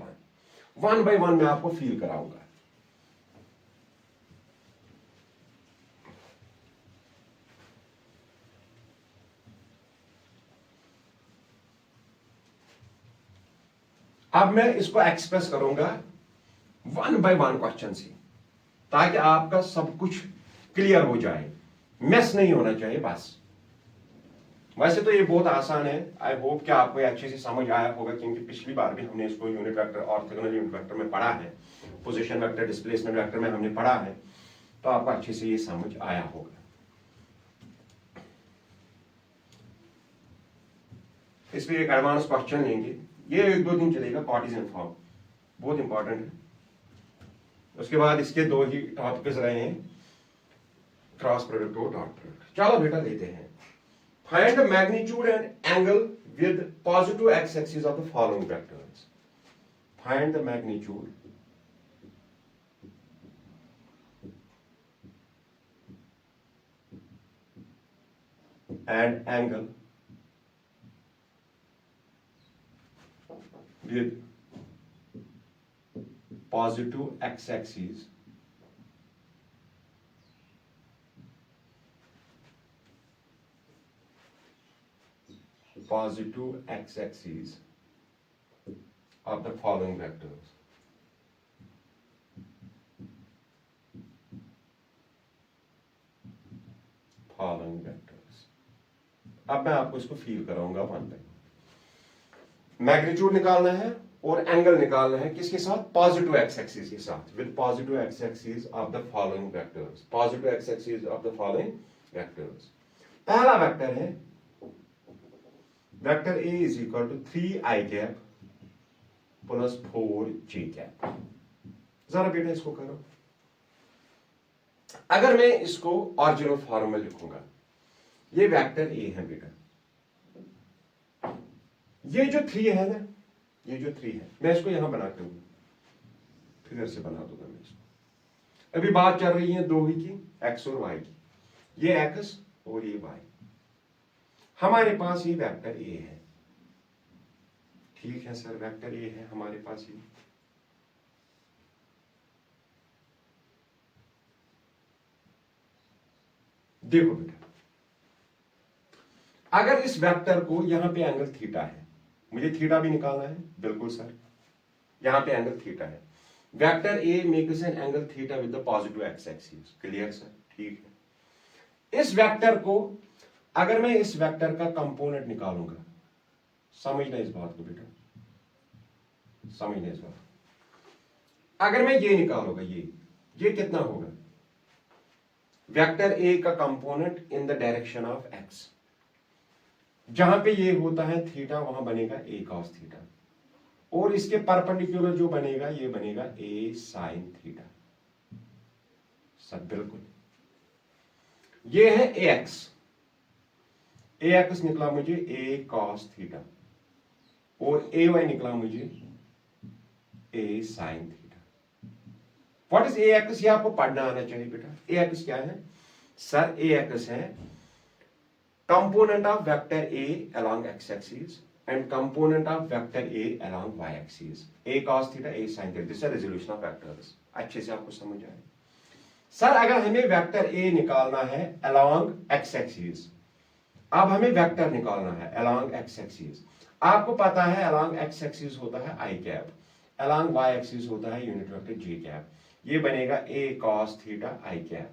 वन मैं आपको फील कराऊंगा। अब मैं इसको एक्सप्रेस करूंगा वन बाय वन क्वेश्चन से, ताकि आपका सब कुछ क्लियर हो जाए, मिस नहीं होना चाहिए बस। वैसे तो ये बहुत आसान है, आई होप कि आपको अच्छे से समझ आया होगा, क्योंकि पिछली बार भी हमने इसको unit vector, orthogonal unit vector में पढ़ा है, पोजीशन वेक्टर, डिस्प्लेसमेंट वेक्टर में हमने पढ़ा है, तो आपको अच्छे से ये समझ आया होगा। इसलिए एक एडवांस क्वेश्चन लेंगे, ये एक दो दिन चलेगा, कार्टेशियन फॉर्म बहुत इंपॉर्टेंट है। उसके बाद इसके दो ही टॉपिक्स रहे हैं, क्रॉस प्रोडक्ट और डॉट प्रोडक्ट। चलो बेटा लेते हैं। Find the magnitude and angle with positive x axis of the following vectors. Find the magnitude and angle with positive x-axis of the following vectors. अब मैं आपको इसको फील कराऊंगा वन बाय। मैग्नीट्यूड निकालना है, और एंगल निकालना है किसके साथ, पॉजिटिव एक्स एक्सिस के साथ, with positive x axis of the following vectors, positive x axis of the following vectors. पहला वेक्टर है vector A is equal to 3i cap plus 4j cap. जरा बेटा इसको करो, अगर मैं इसको ओरिजिनल फॉर्म में लिखूंगा, ये वेक्टर ए है बेटा, ये जो 3 है ना, ये जो 3 है, मैं इसको यहां बनाता हूं, फिगर से बना दूंगा मैं इसको। अभी बात चल रही है दो ही की, एक्स और वाई की, ये एक्स और ये वाई। हमारे पास ये वेक्टर ए है, ठीक है सर, वेक्टर ए है हमारे पास ये। देखो बेटा, अगर इस वेक्टर को यहां पे एंगल थीटा है, मुझे थीटा भी निकालना है, बिल्कुल सर, यहां पे एंगल थीटा है, vector A makes an angle theta with the positive x axis, clear sir, ठीक है। इस वेक्टर को अगर मैं इस वेक्टर का कंपोनेंट निकालूंगा, समझना इस बात को बेटा, समझना इस बात, अगर मैं ये निकालूंगा, ये कितना होगा, वेक्टर ए का component in the direction of x, जहां पे ये होता है थीटा, वहां बनेगा ए कॉस थीटा, और इसके परपेंडिकुलर जो बनेगा, ये बनेगा ए साइन थीटा, सब बिल्कुल। ये है ए एक्स निकला मुझे ए कॉस थीटा, और ए वाई निकला मुझे A sine theta. What is A x, ये आपको पढ़ना आना चाहिए बेटा। ए एक्स क्या है सर, ए एक्स है component of vector A along x axis and component of vector A along y axis, a cos theta a sin theta, this is resolution of vectors। अच्छे से आपको समझ आए सर। अगर हमें वेक्टर A निकालना है along x axis, अब हमें वेक्टर निकालना है along x axis, आपको पता है along x axis होता है i cap, along y axis होता है यूनिट वेक्टर j कैप, ये बनेगा a cos theta i cap,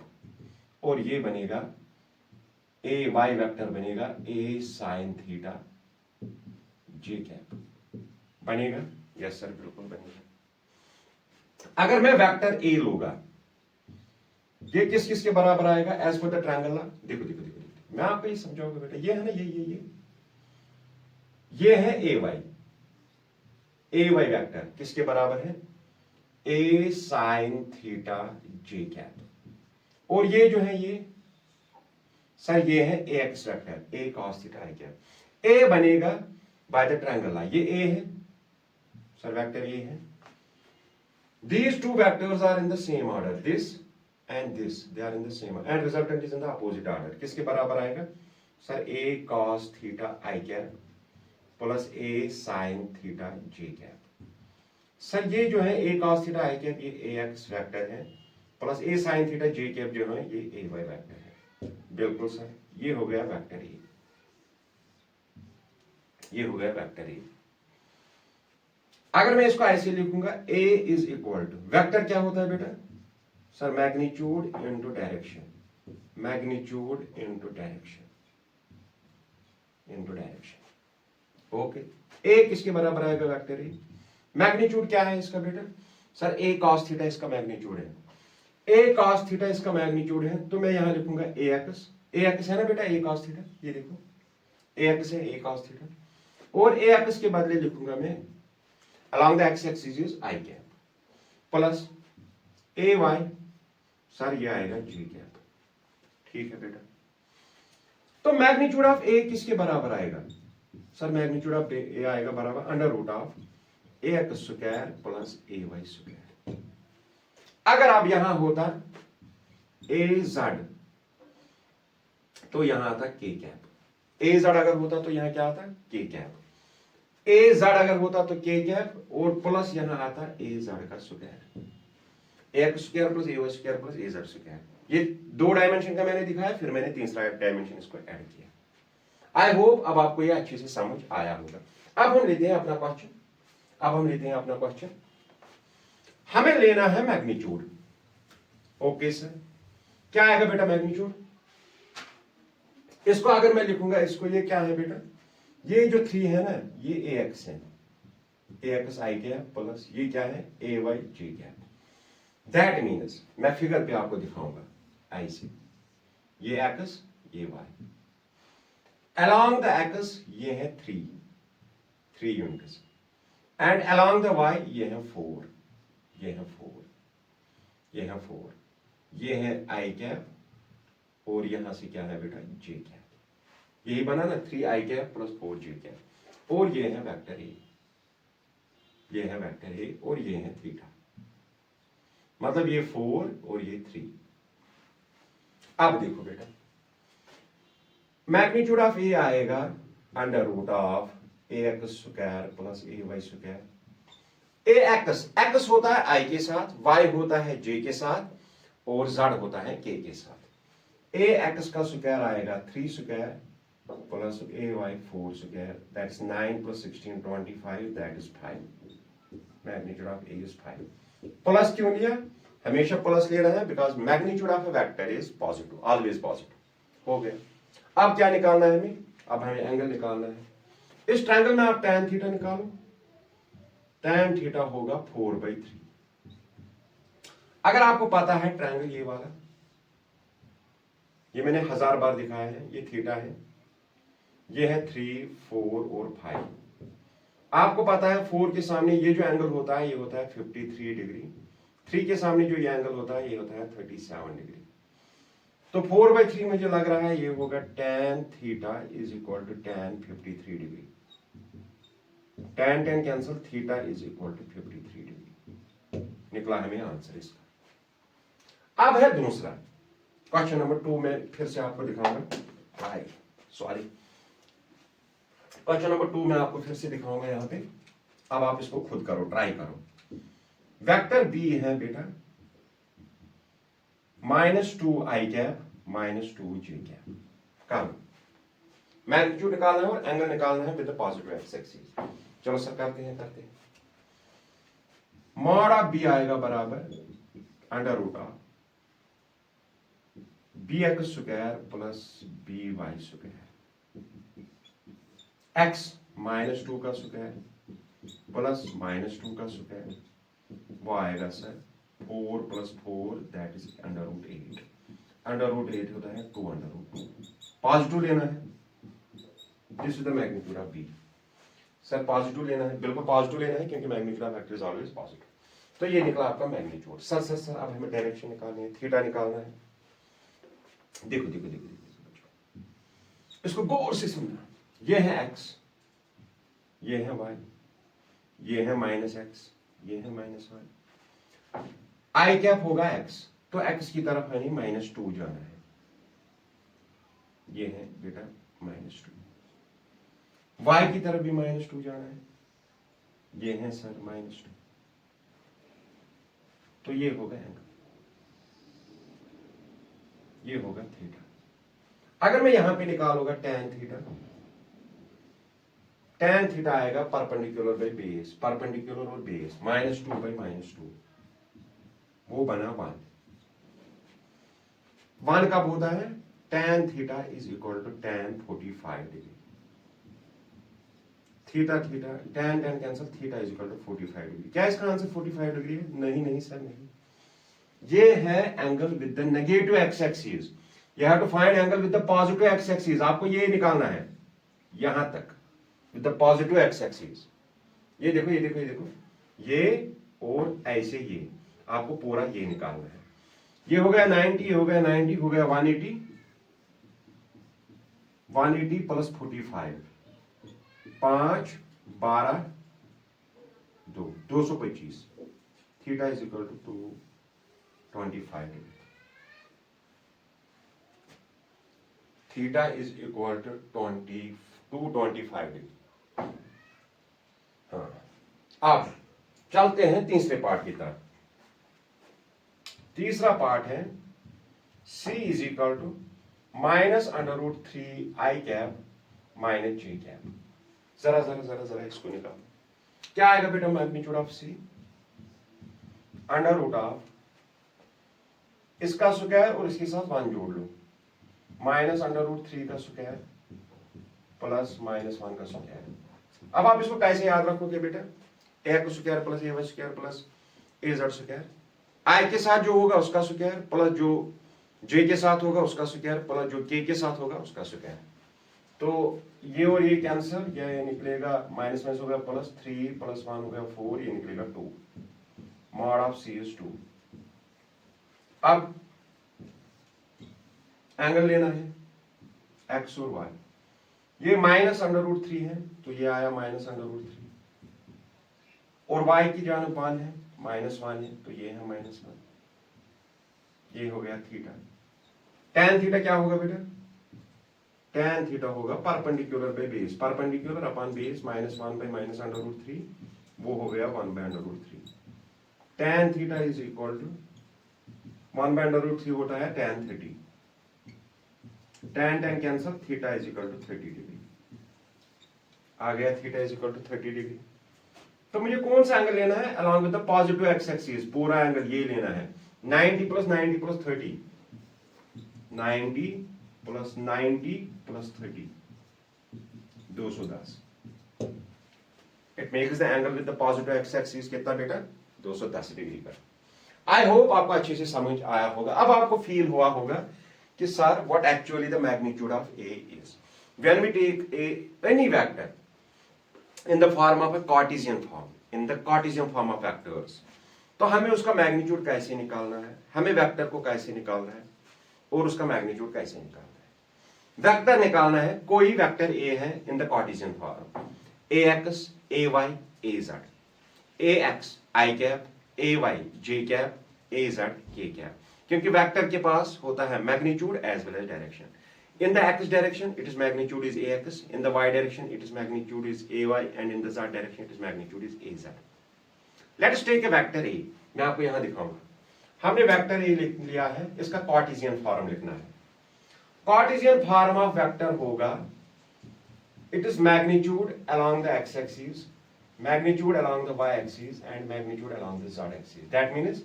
और ये बनेगा ए वाई वेक्टर बनेगा A sine theta J cap, बनेगा, यस सर बिल्कुल बनेगा। अगर मैं वेक्टर ए लूंगा, ये किस किस के बराबर आएगा, एज पर द ट्रायंगल, देखो देखो देखो देखो, मैं आपको ये समझाऊंगा बेटा, ये है ना, ये है ए वाई वेक्टर किसके बराबर है, A sine theta J cap, और ये जो है ये सर ये है A x vector A cos theta I cap. A बनेगा बाय द ट्रायंगल, ये ए है सर, वेक्टर ए है। These two vectors are in the same order, this and this, they are in the same order, and resultant is in the opposite order। किसके बराबर आएगा sir, A cos theta I cap plus A sine theta J cap. Sir ये जो है A cos theta I cap, ये A x vector है, plus ए sine theta जे cap जो है ये ए वाई वेक्टर है, बिल्कुल सर, ये हो गया वेक्टर ए, ये हो गया वेक्टर ए। अगर मैं इसको ऐसे लिखूंगा, A is equal to, vector क्या होता है बेटा sir, magnitude into direction, magnitude into direction, into direction, okay. A किसके बराबर आएगा, वेक्टर ए, मैग्नीट्यूड क्या है इसका बेटा सर, ए कॉस थीटा इसका मैग्नीट्यूड है, ए कॉस थीटा इसका मैग्नीट्यूड है, तो मैं यहां लिखूंगा ए एक्स है ना बेटा, ए कॉस थीटा, ये देखो ए एक्स है, ए कॉस थीटा, और ए एक्स के बदले लिखूंगा मैं along the x axis is i cap plus A Y, sir ये आएगा जी कैप, ठीक है बेटा। तो मैग्नीट्यूड ऑफ ए किसके बराबर आएगा सर, मैग्नीट्यूड ऑफ ए आएगा बराबर under root of A x square plus A Y square. अगर आप यहां होता ए जेड, तो यहां आता के कैप, ए जेड अगर होता तो यहां क्या आता के कैप, ए जेड अगर होता तो के कैप, और प्लस यहां आता ए जेड का square, A x square plus A Y square plus A Z square. ये दो डायमेंशन का मैंने दिखाया, फिर मैंने तीसरा डायमेंशन इसको ऐड किया। आई होप अब आपको ये अच्छे से समझ आया होगा। अब हम लेते हैं अपना क्वेश्चन, हमें लेना है मैग्नीट्यूड, ओके सर। क्या आएगा बेटा मैग्नीट्यूड, इसको अगर मैं लिखूंगा, इसको ये क्या है बेटा, ये जो 3 है ना, ये ए एक्स है, A x I cap plus ये क्या है A Y J cap. That means मैं फिगर पे आपको दिखाऊंगा ऐसे, ये एक्स ये वाई, along the x ये है 3 units, and along the y ये है 4, ये है 4, ये है 4, ये है आई कैप और यहां से क्या है बेटा जे कैप। यही बना ना 3 I cap plus 4 J cap, और ये है वेक्टर ए, ये है वेक्टर ए और ये है थीटा, मतलब ये 4 और ये 3। अब देखो बेटा मैग्नीट्यूड ऑफ ए आएगा under root of A x square plus A Y square. A X होता है आई के साथ, वाई होता है जे के साथ और जेड होता है के साथ। ए एक्स का स्क्वायर आएगा 3 square plus A Y 4 square, that's 9 प्लस 16 25, that is 5। Magnitude of A is 5। Plus क्यों लिया, हमेशा प्लस ले रहे हैं because magnitude of a vector is positive, always positive. हो गया। अब क्या निकालना है हमें, अब हमें एंगल निकालना है। इस ट्रायंगल में आप tan थीटा निकालो, tan थीटा होगा 4/3। अगर आपको पता है ट्रायंगल ये वाला, ये मैंने 1000 बार दिखाया है, ये थीटा है, ये है 3 4 और 5। आपको पता है 4 के सामने ये जो एंगल होता है ये होता है 53 डिग्री, 3 के सामने जो ये एंगल होता है ये होता है 37 डिग्री। तो 4/3 मुझे लग रहा है ये होगा tan theta is equal to tan 53 degree. tan cancel, theta is equal to 53 degree निकला हमें आंसर इसका। अब है दूसरा क्वेश्चन नंबर 2 में फिर से आपको दिखाऊंगा, सॉरी क्वेश्चन नंबर 2 में आपको फिर से दिखाऊंगा यहां पे। अब आप इसको खुद करो, ट्राई करो। वेक्टर बी है बेटा -2 आई कैप -2 जे कैप। करो, मैग्नीट्यूड निकालना है और एंगल निकालना है with the positive x axis. चलो सर करते हैं। मॉड ऑफ बी आएगा बराबर under root of B X square plus B Y square, X -2 का स्क्वायर प्लस -2 का स्क्वायर, वो आएगा sir 4 + 4 that is under root 8। Under root 8 होता है 2 अंडर रूट 2। पॉजिटिव लेना है, this is the magnitude of B. Sir positive लेना है, बिल्कुल पॉजिटिव लेना है क्योंकि magnitude of vector is always positive. तो ये निकला आपका मैग्नीट्यूड। सर अब हमें डायरेक्शन निकालनी है, थीटा निकालना है। देखो इसको गौर से सुनना। ये है एक्स, ये है वाई, ये है -x, ये है -y। आई कैप होगा x, तो x की तरफ है नहीं -2 जाना है, ये है बेटा -2। y की तरफ भी -2 जाना है, ये है सर -2। तो ये होगा एंगल, ये होगा थीटा। अगर मैं यहां पे निकालूंगा tan थीटा, tan थीटा आएगा परपेंडिकुलर बाई बेस, परपेंडिकुलर और बेस -2/-2, वो बना 1 कब होता है, tan theta is equal to tan 45 degree. Theta tan cancel, theta is equal to 45 degree. क्या इसका आंसर 45 डिग्री है? नहीं सर नहीं, ये है angle with the negative X axis. You have to find angle with the positive x axis. आपको ये निकालना है यहां तक with the positive x axis. ये देखो ये और ऐसे ये आपको पूरा ये निकालना है। ये हो गया 90, हो गया 90, हो गया 180 plus 45, 5 12 2 225। Theta is equal to 225 degree. Theta is equal to 225 degree. हाँ, अब चलते हैं तीसरे पार्ट की तरफ। तीसरा पार्ट है C is equal to -√3 I cap - J cap. जरा इसको निकालो। क्या आएगा बेटा magnitude of C? Under root of इसका स्क्वायर और इसके साथ 1 जोड़ लो, -√3 का स्क्वायर प्लस -1 का स्क्वायर। अब आप इसको कैसे याद रखोगे बेटा? X square plus A Y square plus A Z square, आई के साथ जो होगा उसका स्क्वायर प्लस जो जे के साथ होगा उसका स्क्वायर प्लस जो के साथ होगा उसका स्क्वायर। तो ये और ये कैंसिल, ये निकलेगा माइनस माइनस हो गया प्लस 3 प्लस 1 हो गया 4, ये निकलेगा 2, मॉड ऑफ सी इज 2। अब एंगल लेना है एक्स और वाई, ये माइनस √3 है तो ये आया माइनस √3, और वाई की जानब 1 है -1 है तो ये है -1, ये हो गया थीटा। tan थीटा क्या होगा बेटा? tan थीटा होगा perpendicular by base, perpendicular upon base -1 by -√3, वो हो गया 1 by √3। tan theta is equal to 1 by √3 होता है tan 30, tan tan cancel, theta is equal to 30 degree आ गया, theta is equal to 30 degree. तो मुझे कौन सा एंगल लेना है along with the positive x axis, पूरा एंगल ये लेना है 90 plus 90 plus 30, 90 plus 90 plus 30, 210। It makes the angle with the positive x axis कितना बेटा? 210 डिग्री का। आई होप आपको अच्छे से समझ आया होगा। अब आपको फील हुआ होगा कि sir what actually the magnitude of A is when we take any vector in the form of a Cartesian form, in the Cartesian form of vectors, तो हमें उसका मैग्नीट्यूड कैसे निकालना है, हमें वेक्टर को कैसे निकालना है और उसका मैग्नीट्यूड कैसे निकालना है। वेक्टर निकालना है, कोई वेक्टर ए है in the Cartesian form, A X A Y A Z, A x I cap A Y J cap A Z के कैप, क्योंकि वेक्टर के पास होता है magnitude as well as direction. In the x direction, its magnitude is ax. In the y direction, its magnitude is ay, and in the z direction, its magnitude is az. Let us take a vector a. मैं आपको यहां दिखाऊंगा। हमने vector a लिख लिया है, इसका Cartesian form लिखना है। कार्टेशियन फॉर्म ऑफ वेक्टर होगा, it is magnitude along the x axis, magnitude along the y axis, and magnitude along the z axis. That means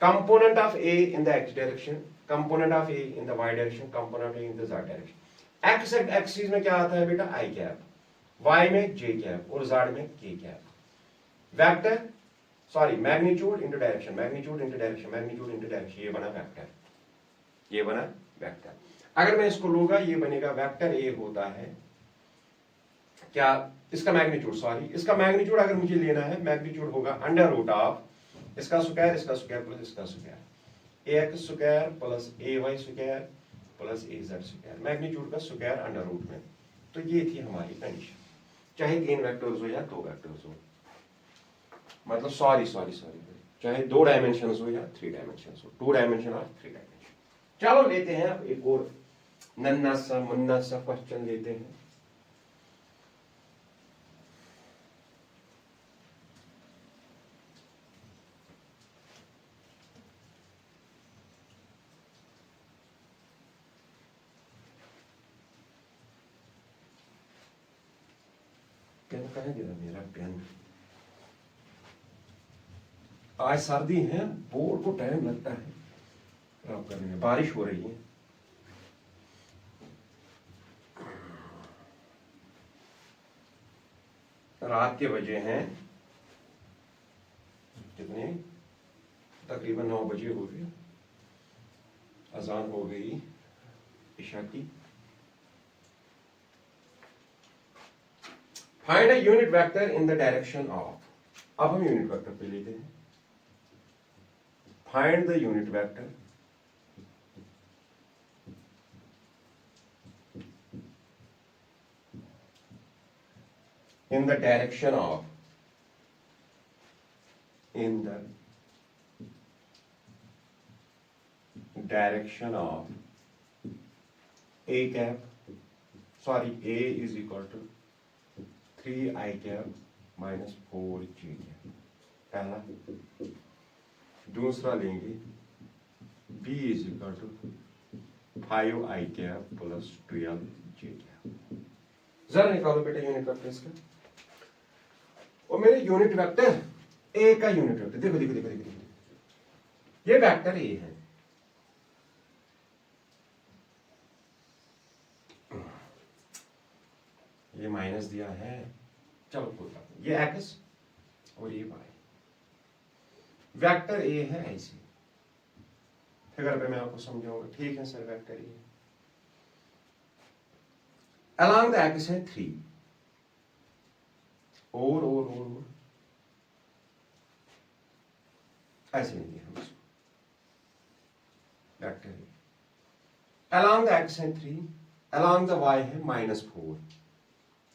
component of a in the x direction, component of a in the y direction, component of a in the z direction. x axis में क्या आता है बेटा? i cap, y में j cap और z में k cap. Vector sorry magnitude into direction, magnitude into direction, magnitude into direction, ये बना वेक्टर, ये बना वेक्टर। अगर मैं इसको लूंगा ये बनेगा वेक्टर ए होता है क्या? इसका मैग्नीट्यूड, सॉरी इसका मैग्नीट्यूड अगर मुझे लेना है, मैग्नीट्यूड होगा अंडर रूट ऑफ इसका स्क्वायर प्लस इसका square, ax square plus ay square plus az square, magnitude का स्क्वायर अंडर रूट में। तो ये थी हमारी कंडीशन, चाहे 3 वेक्टर्स हो या 2 वेक्टर्स हो, मतलब सॉरी चाहे 2 डायमेंशंस हो या 3 डायमेंशंस हो, 2 डायमेंशन और 3 डायमेंशन। चलो लेते हैं अब एक और नन्ना सा मुन्ना सा क्वेश्चन लेते हैं। पेन कहाँ गिरा मेरा पेन? आज सर्दी है, बोर्ड को टाइम लगता है खराब करने में, बारिश हो रही है। रात के बजे हैं कितने? तकरीबन 9 बजे हो गए, अजान हो गई इशा की। Find a unit vector in the direction of, अब हम यूनिट वेक्टर पे लेते हैं। Find the unit vector in the direction of, in the direction of a cap, sorry a is equal to 3i cap minus 4j cap, पहला। दूसरा लेंगे b is equal to 5i cap plus 12j cap। जरा निकालो बेटा unit vector इसका। और मेरे unit vector A का यूनिट वेक्टर देखो देखो देखो देखो, ये वेक्टर ए है, ये माइनस दिया है, चलो कोई बात नहीं, ये एक्स और ये y। वेक्टर ए है ऐसे, फिगर पे मैं आपको समझाऊंगा। ठीक है sir, vector a along the axis है 3 और ऐसे नहीं हम इसको vector a along the axis है 3, अलोंग द y है -4,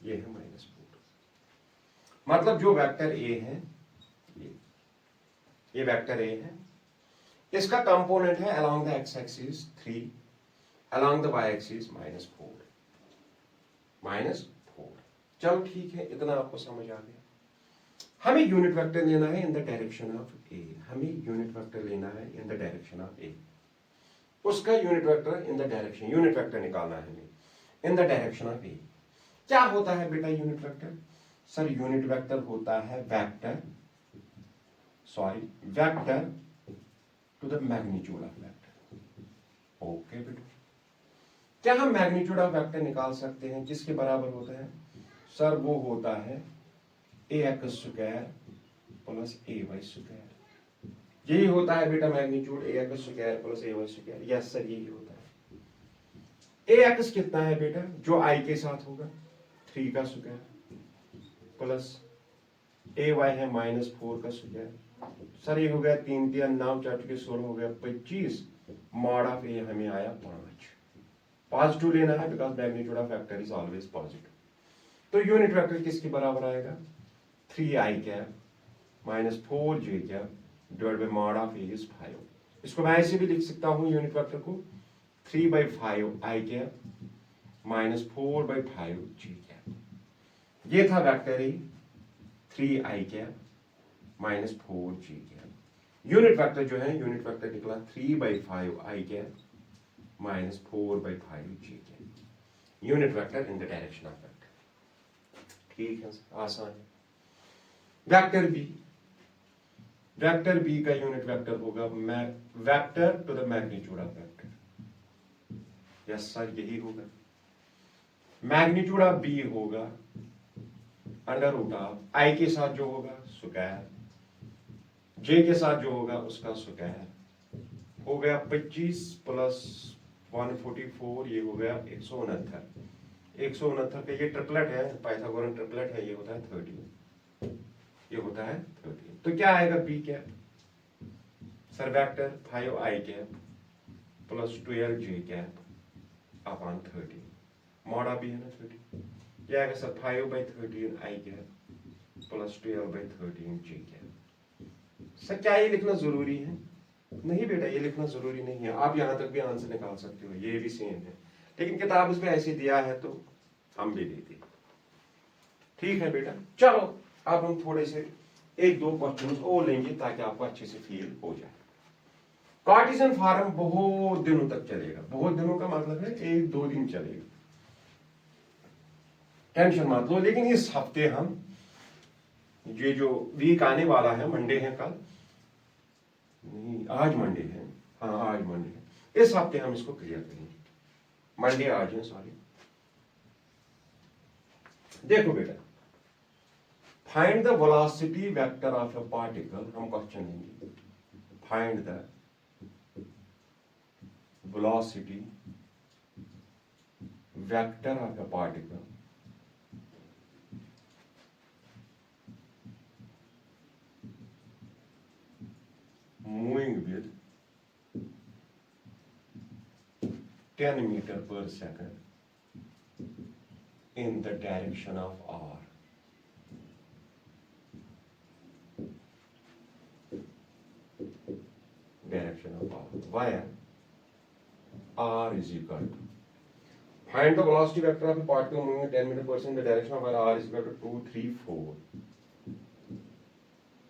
ये है -4। मतलब जो वेक्टर ए है ये वेक्टर ए है, इसका कंपोनेंट है along the X axis 3, along the y axis -4। चलो ठीक है, इतना आपको समझ आ गया। हमें यूनिट वेक्टर लेना है in the direction of A, हमें यूनिट वेक्टर लेना है in the direction of A. उसका unit vector in the direction, unit vector निकालना है हमें in the direction of A. क्या होता है बेटा unit vector? Sir unit vector होता है vector to the magnitude of vector. Okay बेटा, क्या हम मैग्नीट्यूड ऑफ वेक्टर निकाल सकते हैं? किसके बराबर होता है? सर वो होता है ax square plus ay square. यही होता है बेटा magnitude, ax square plus ay square. Yes sir, यही होता है। ax कितना है बेटा? जो i के साथ होगा 3 का स्क्वायर प्लस ay है -4 का स्क्वायर। सर ये हो गया 3 3 9 4 के 16 हो गया 25। मॉड ऑफ ए हमें आया 5। पॉजिटिव लेना है because magnitude of vector is always positive. तो यूनिट वेक्टर किसके बराबर आएगा? 3i cap -4j cap divide by mod of A is 5। इसको मैं ऐसे भी लिख सकता हूं यूनिट वेक्टर को 3/5i कैप -4/5j कैप। ये था vector A 3i cap -4j cap. Unit vector जो है, यूनिट वेक्टर निकला 3/5i cap -4/5j cap. Unit vector in the direction of vector. ठीक है, आसान है। वेक्टर बी का यूनिट वेक्टर होगा vector to the magnitude of vector. Yes sir, यही होगा। मैग्नीट्यूड ऑफ बी होगा अंडर रूट ऑफ आई के साथ जो होगा स्क्वायर, जे के साथ जो होगा उसका स्क्वायर। हो गया 25 प्लस 144, ये हो गया 169। 169 का ये ट्रिपलेट है, पाइथागोरन ट्रिपलेट है, ये होता है 13। ये होता है 13। तो क्या आएगा B cap? Sir vector 5i cap plus 12j cap upon 13। Mod भी है ना 13। ये आएगा sir 5/13i cap plus 12/13j cap. Sir क्या ये लिखना जरूरी है? नहीं बेटा, ये लिखना जरूरी नहीं है। आप यहां तक भी आंसर निकाल सकते हो, ये भी सेम है, लेकिन किताब उसमें ऐसे दिया है तो हम भी देते। ठीक है बेटा, चलो अब हम थोड़े से 1-2 क्वेश्चंस और लेंगे ताकि आपको अच्छे से फील हो जाए। कार्टेशियन फॉर्म बहुत दिनों तक चलेगा। बहुत दिनों का मतलब है 1-2 दिन चलेगा, टेंशन मत लो। लेकिन इस हफ्ते हम, ये जो वीक आने वाला है, मंडे है कल, नहीं आज मंडे है, हाँ आज मंडे है, इस हफ्ते हम इसको क्लियर करेंगे। मंडे आज है, सॉरी। देखो बेटा, find the velocity vector of A particle. हम क्वेश्चन लेंगे, find the velocity vector of A particle moving with 10 meter per second in the direction of r. Direction of r, where r is equal to, find the velocity vector of a particle moving at 10 meter per second in the direction of where r is equal to 2 3 4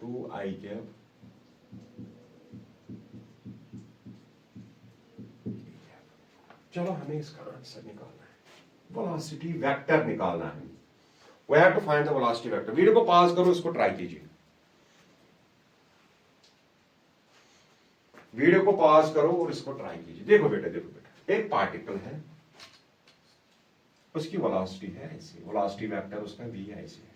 2i cap चलो हमें इसका answer निकालना है, velocity vector निकालना है। We have to find the velocity vector. Video को pause करो, इसको ट्राई कीजिए। वीडियो को पॉज करो और इसको ट्राई कीजिए। देखो बेटा, एक पार्टिकल है, उसकी वेलोसिटी है ऐसे, वेलोसिटी वेक्टर उसका v ऐसे है।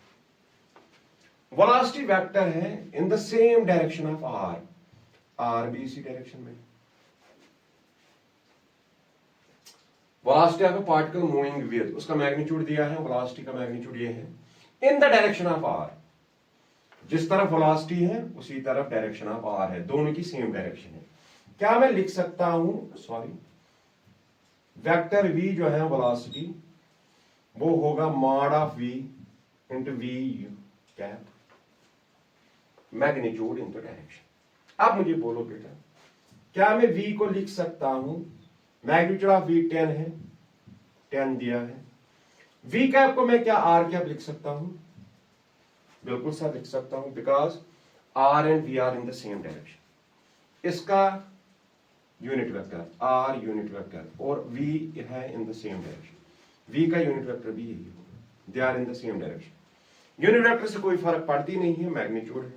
वेलोसिटी वेक्टर है in the same direction of R भी इसी डायरेक्शन में। Velocity of a particle moving with, उसका मैग्नीट्यूड दिया है, वेलोसिटी का मैग्नीट्यूड ये है, in the direction of R, जिस तरफ वेलोसिटी है उसी तरफ डायरेक्शन ऑफ आर है, दोनों की सेम डायरेक्शन है। क्या मैं लिख सकता हूं, सॉरी, वेक्टर v जो है वेलोसिटी, वो होगा mod of v into v cap, magnitude into direction. अब मुझे बोलो बेटा, क्या मैं v को लिख सकता हूं, मैग्नीट्यूड ऑफ v 10 है, 10 दिया है, v कैप को मैं क्या r कैप लिख सकता हूं? बिल्कुल सर लिख सकता हूं, because r and v are in the same direction. इसका unit vector r unit vector और v है in the same direction, v का यूनिट वेक्टर भी यही होगा, they are in the same direction. Unit vector से कोई फर्क पड़ती नहीं है, मैग्नीट्यूड है,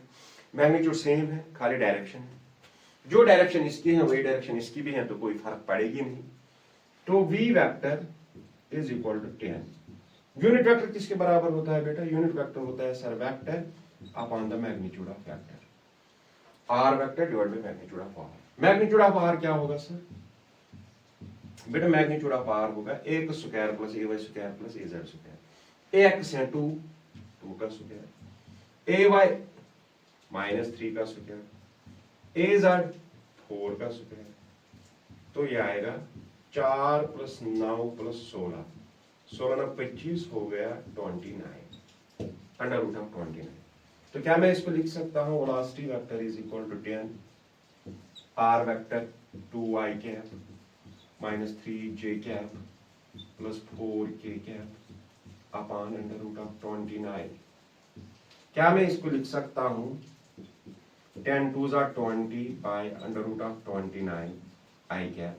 मैग्नीट्यूड सेम है, खाली डायरेक्शन है, जो डायरेक्शन इसकी है वही डायरेक्शन इसकी भी है, तो कोई फर्क पड़ेगी नहीं। तो v vector is equal to 10। Unit vector किसके बराबर होता है बेटा? यूनिट वेक्टर होता है sir vector upon the magnitude of vector, r vector divide by magnitude of r। Magnitude of r क्या होगा सर? बेटा मैग्नीट्यूड ऑफ r होगा a का square plus ay square plus az square, ax है 2 का square, ay minus 3 का square, az 4 का square, तो ये आएगा 4 प्लस 9 प्लस 16, 16 ना 25 हो गया 29 अंडर रूट ऑफ 29। तो क्या मैं इसको लिख सकता हूं, velocity vector is equal to 10 r vector 2y cap minus 3j cap plus 4k cap upon under root of 29। क्या मैं इसको लिख सकता हूं 10 2s are 20 by under root of 29 i cap,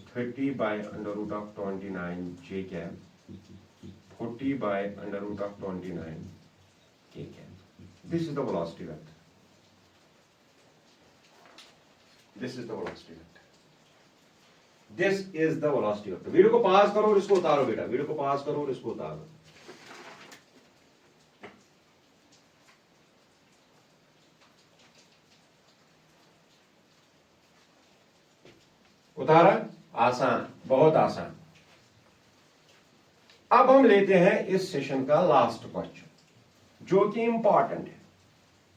30 by under root of 29 j cap, 40 by under root of 29 k cap. This is the velocity vector, this is the velocity vector, this is the velocity vector. Video को pause करो और इसको उतारो बेटा, video को pause करो और इसको उतारो। उतारा? आसान, बहुत आसान। अब हम लेते हैं इस सेशन का लास्ट क्वेश्चन, जो कि इंपॉर्टेंट है,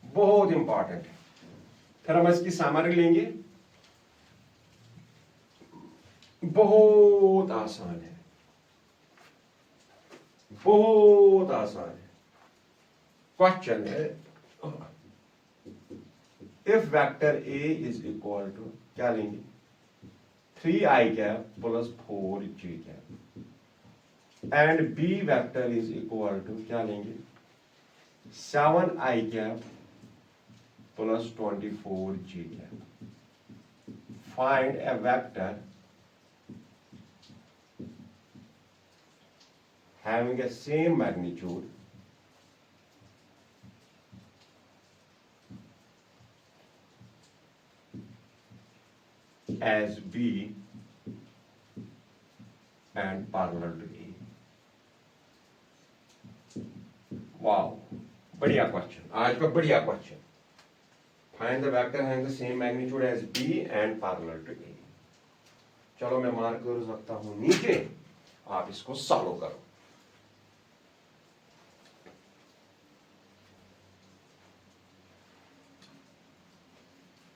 बहुत इंपॉर्टेंट है। फिर हम इसकी समरी लेंगे, बहुत आसान है, बहुत आसान है। क्वेश्चन है, if vector A is equal to, क्या लेंगे, 3i कैप प्लस 4j कैप, and B vector is equal to, क्या लेंगे, 7i कैप प्लस 24j कैप। Find a vector having a same magnitude as B and parallel to A। Wow, बढ़िया question, आज का बढ़िया question. Find the vector having the same magnitude as B and parallel to A। चलो मैं mark कर सकता हूं नीचे, आप इसको सॉल्व करो।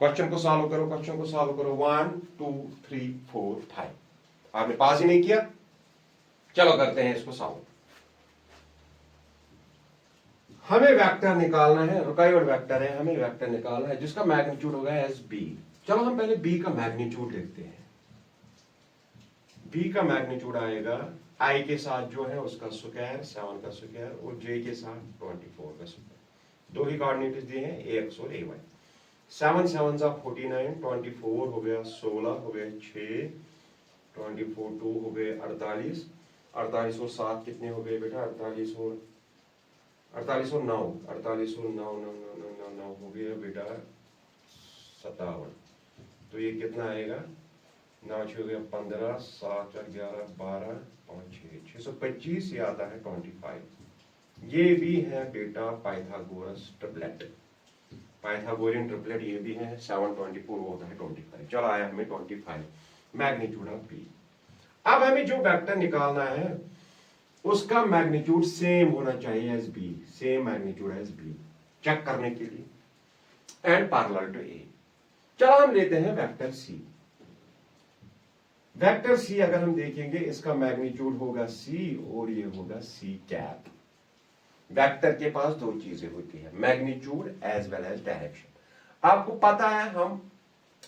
क्वेश्चन को सॉल्व करो, क्वेश्चन को सॉल्व करो। 1 2 3 4 5। आपने पास ही नहीं किया, चलो करते हैं इसको सॉल्व। हमें वेक्टर निकालना है, रुकावट वेक्टर है, हमें वेक्टर निकालना है जिसका मैग्नीट्यूड होगा एस बी। चलो हम पहले बी का मैग्नीट्यूड लिखते हैं। बी का मैग्नीट्यूड आएगा आई के साथ जो है उसका स्क्वायर 7 का स्क्वायर और जे के साथ 24 का स्क्वायर। दो ही कोऑर्डिनेट्स दिए हैं, एक्स और ए वाई। 7 7 जा 49, 24 हो गया 16 हो गए 6, 24 2 हो गए 48, 48 और 7 कितने हो गए बेटा, 48 और 9, 48 और 9 हो गया बेटा 57। तो ये कितना आएगा, 9 6 हो गया 15, 7 4 11 12 5 6 625, ये आता है 25। ये भी है बेटा पाइथागोरस ट्रिपलेट, पाइथागोरियन ट्रिपलेट ये भी है। 724 होता है 25, चलो आया हमें 25 मैग्नीट्यूड ऑफ बी। अब हमें जो वेक्टर निकालना है उसका मैग्नीट्यूड सेम होना चाहिए as B, same magnitude as B check करने के लिए, एंड पैरेलल टू ए। चलो हम लेते हैं वेक्टर सी। वेक्टर सी अगर हम देखेंगे इसका मैग्नीट्यूड होगा सी और ये होगा सी कैप। वेक्टर के पास दो चीजें होती है, magnitude as well as direction. आपको पता है हम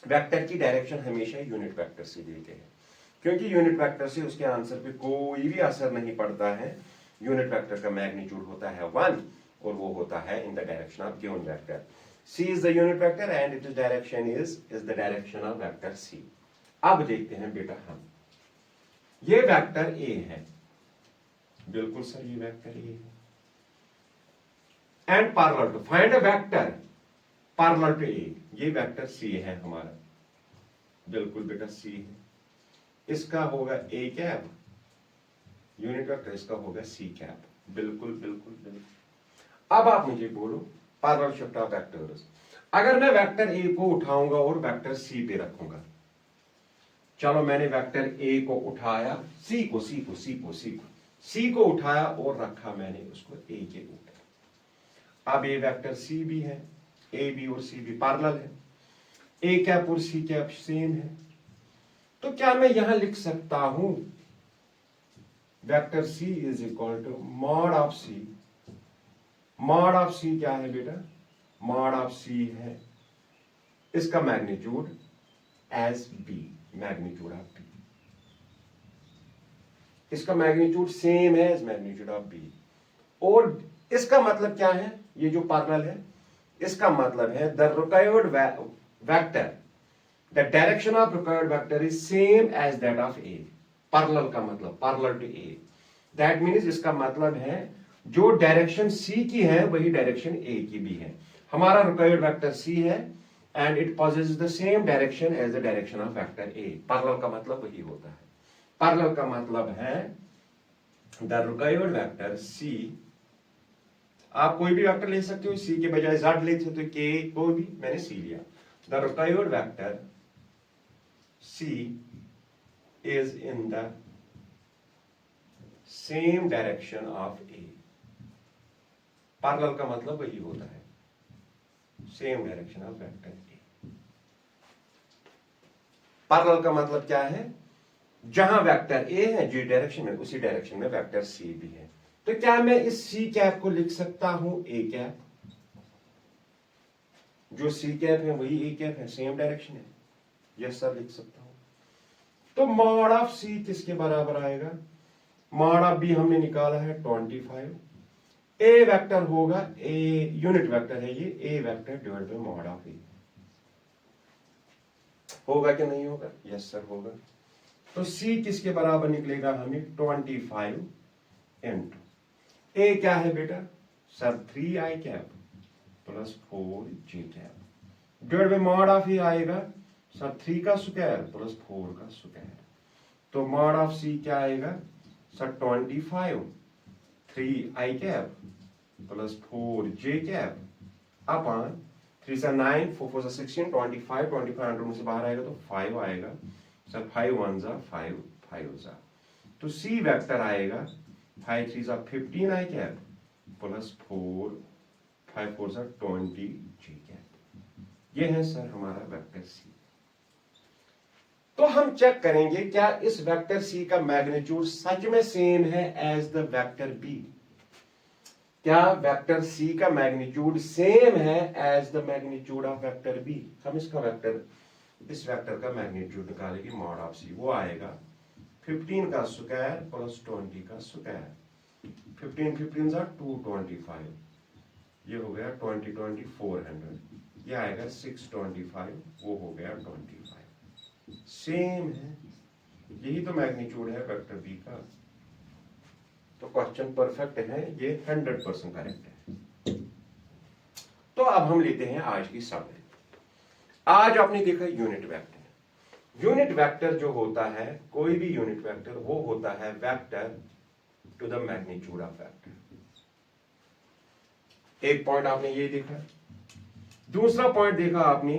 वेक्टर की डायरेक्शन हमेशा यूनिट वेक्टर से देते हैं, क्योंकि यूनिट वेक्टर से उसके आंसर पे कोई भी असर नहीं पड़ता है। यूनिट वेक्टर का मैग्नीट्यूड होता है 1 और वो होता है in the direction of given vector. C is the unit vector and its direction is the direction of vector C। अब देखते हैं बेटा हम, ये वेक्टर A है, बिल्कुल सर ये वेक्टर A है, and parallel to, find a vector parallel to A, ये वेक्टर C है हमारा, बिल्कुल बेटा C है। इसका होगा A कैप यूनिट वेक्टर, इसका होगा C कैप, बिल्कुल बिल्कुल बिल्कुल। अब आप मुझे बोलो पैरेलल शिफ्ट ऑफ वेक्टर्स, अगर मैं वेक्टर ए को उठाऊंगा और वेक्टर सी पे रखूंगा, चलो मैंने वेक्टर ए को उठाया, सी को उठाया और रखा मैंने उसको ए के ऊपर। अब ये वेक्टर सी भी है, ए बी और सी भी पैरेलल है, ए कैप और सी कैप सेम है, तो क्या मैं यहां लिख सकता हूं vector C is equal to mod of C. Mod of C क्या है बेटा, मॉड ऑफ सी है इसका magnitude as B, magnitude of B, इसका मैग्नीट्यूड सेम है एज मैग्नीट्यूड ऑफ बी। और इसका मतलब क्या है, ये जो पैरेलल है इसका मतलब है the required vector, the direction of required vector is same as that of A. Parallel का मतलब parallel to A, that means इसका मतलब है जो डायरेक्शन सी की है वही डायरेक्शन ए की भी है। हमारा रिक्वायर्ड वेक्टर सी है and it possesses the same direction as the direction of vector A. Parallel का मतलब वही होता है, पैरेलल का मतलब है द रिक्वायर्ड वेक्टर सी, आप कोई भी वेक्टर ले सकते हो, सी के बजाय जेड ले सकते हो, के कोई भी, मैंने सी लिया। The required vector C is in the same direction of A. Parallel का मतलब वही होता है, same direction of vector A. Parallel का मतलब क्या है, जहां वेक्टर ए है जी डायरेक्शन में, उसी डायरेक्शन में वेक्टर सी भी है। तो क्या मैं इस सी कैप को लिख सकता हूं ए कैप, जो सी कैप है वही ए कैप है, सेम डायरेक्शन है, यस सर लिख सकता हूं। तो मॉड ऑफ सी किसके बराबर आएगा, मॉड ऑफ बी हमने निकाला है 25, ए वेक्टर होगा, ए यूनिट वेक्टर है ये, A vector divide by mod of A, होगा कि नहीं होगा, यस सर होगा। तो सी किसके बराबर निकलेगा हमें 25 इंटू ए क्या है बेटा sir 3i cap plus 4j cap divide by mod of A आएगा सर 3 का स्क्वायर प्लस 4 का स्क्वायर। तो मॉड ऑफ सी क्या आएगा sir 25 3i cap plus 4j cap upon 3 से 9 4 से 16 25 100 में से बाहर आएगा तो 5 आएगा सर 5 1 जा 5 5 जा। तो सी वेक्टर आएगा 5 3 जा 15i कैप प्लस 4 5 4 जा 20j कैप। ये है सर हमारा वेक्टर सी। तो हम चेक करेंगे क्या इस वेक्टर सी का मैग्नीट्यूड सच में सेम है एज द वेक्टर बी। क्या वेक्टर सी का मैग्नीट्यूड सेम है as the magnitude of vector B. हम इसका वेक्टर, इस वेक्टर का मैग्नीट्यूड निकालेंगे मॉड ऑफ सी, वो आएगा 15 का स्क्वायर प्लस 20 का स्क्वायर, 15 15 जा 225, ये हो गया 20 20 400, ये आएगा 625, वो हो गया 25, सेम है। यही तो मैग्नीट्यूड है वेक्टर बी का। तो क्वेश्चन परफेक्ट है, ये 100% करेक्ट है। तो अब हम लेते हैं आज की सब्जेक्ट। आज आपने देखा यूनिट वेक्टर। यूनिट वेक्टर जो होता है, कोई भी यूनिट वेक्टर, वो होता है vector to the magnitude of vector. एक पॉइंट आपने ये देखा। दूसरा पॉइंट देखा आपने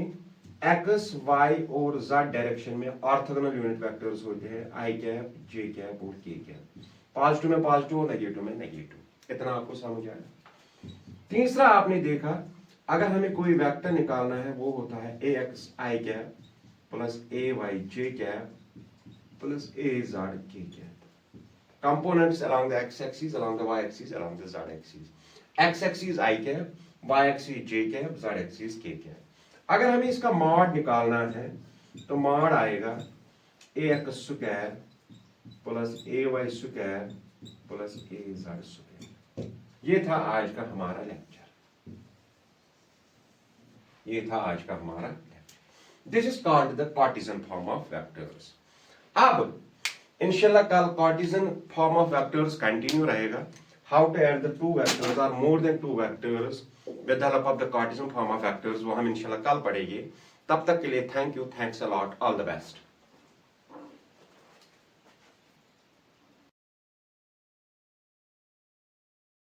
एक्स वाई और जेड डायरेक्शन में ऑर्थोगोनल यूनिट वेक्टर्स होते हैं आई कैप, जे कैप और के कैप। पॉजिटिव में पॉजिटिव और नेगेटिव में नेगेटिव। इतना आपको समझ आया। तीसरा आपने देखा अगर हमें कोई वेक्टर निकालना है वो होता है A x I cap plus A Y J cap plus A Z के cap. Components along the x-axis, along the y-axis, along the z-axis. X-axis I cap, y-axis j cap, z-axis k cap. अगर हमें इसका mod निकालना है तो mod आएगा ए x square plus A Y square plus A Z square. ये था आज का हमारा लेक्चर। ये था आज का हमारा lecture. This is called the Cartesian form of vectors. अब इंशाल्लाह कल cartesian form of vectors continue रहेगा। How to add the two vectors और more than two vectors with the help of the Cartesian form of vectors वो हम इंशाल्लाह कल पढ़ेंगे। तब तक के लिए thank you, thanks a lot, all the best.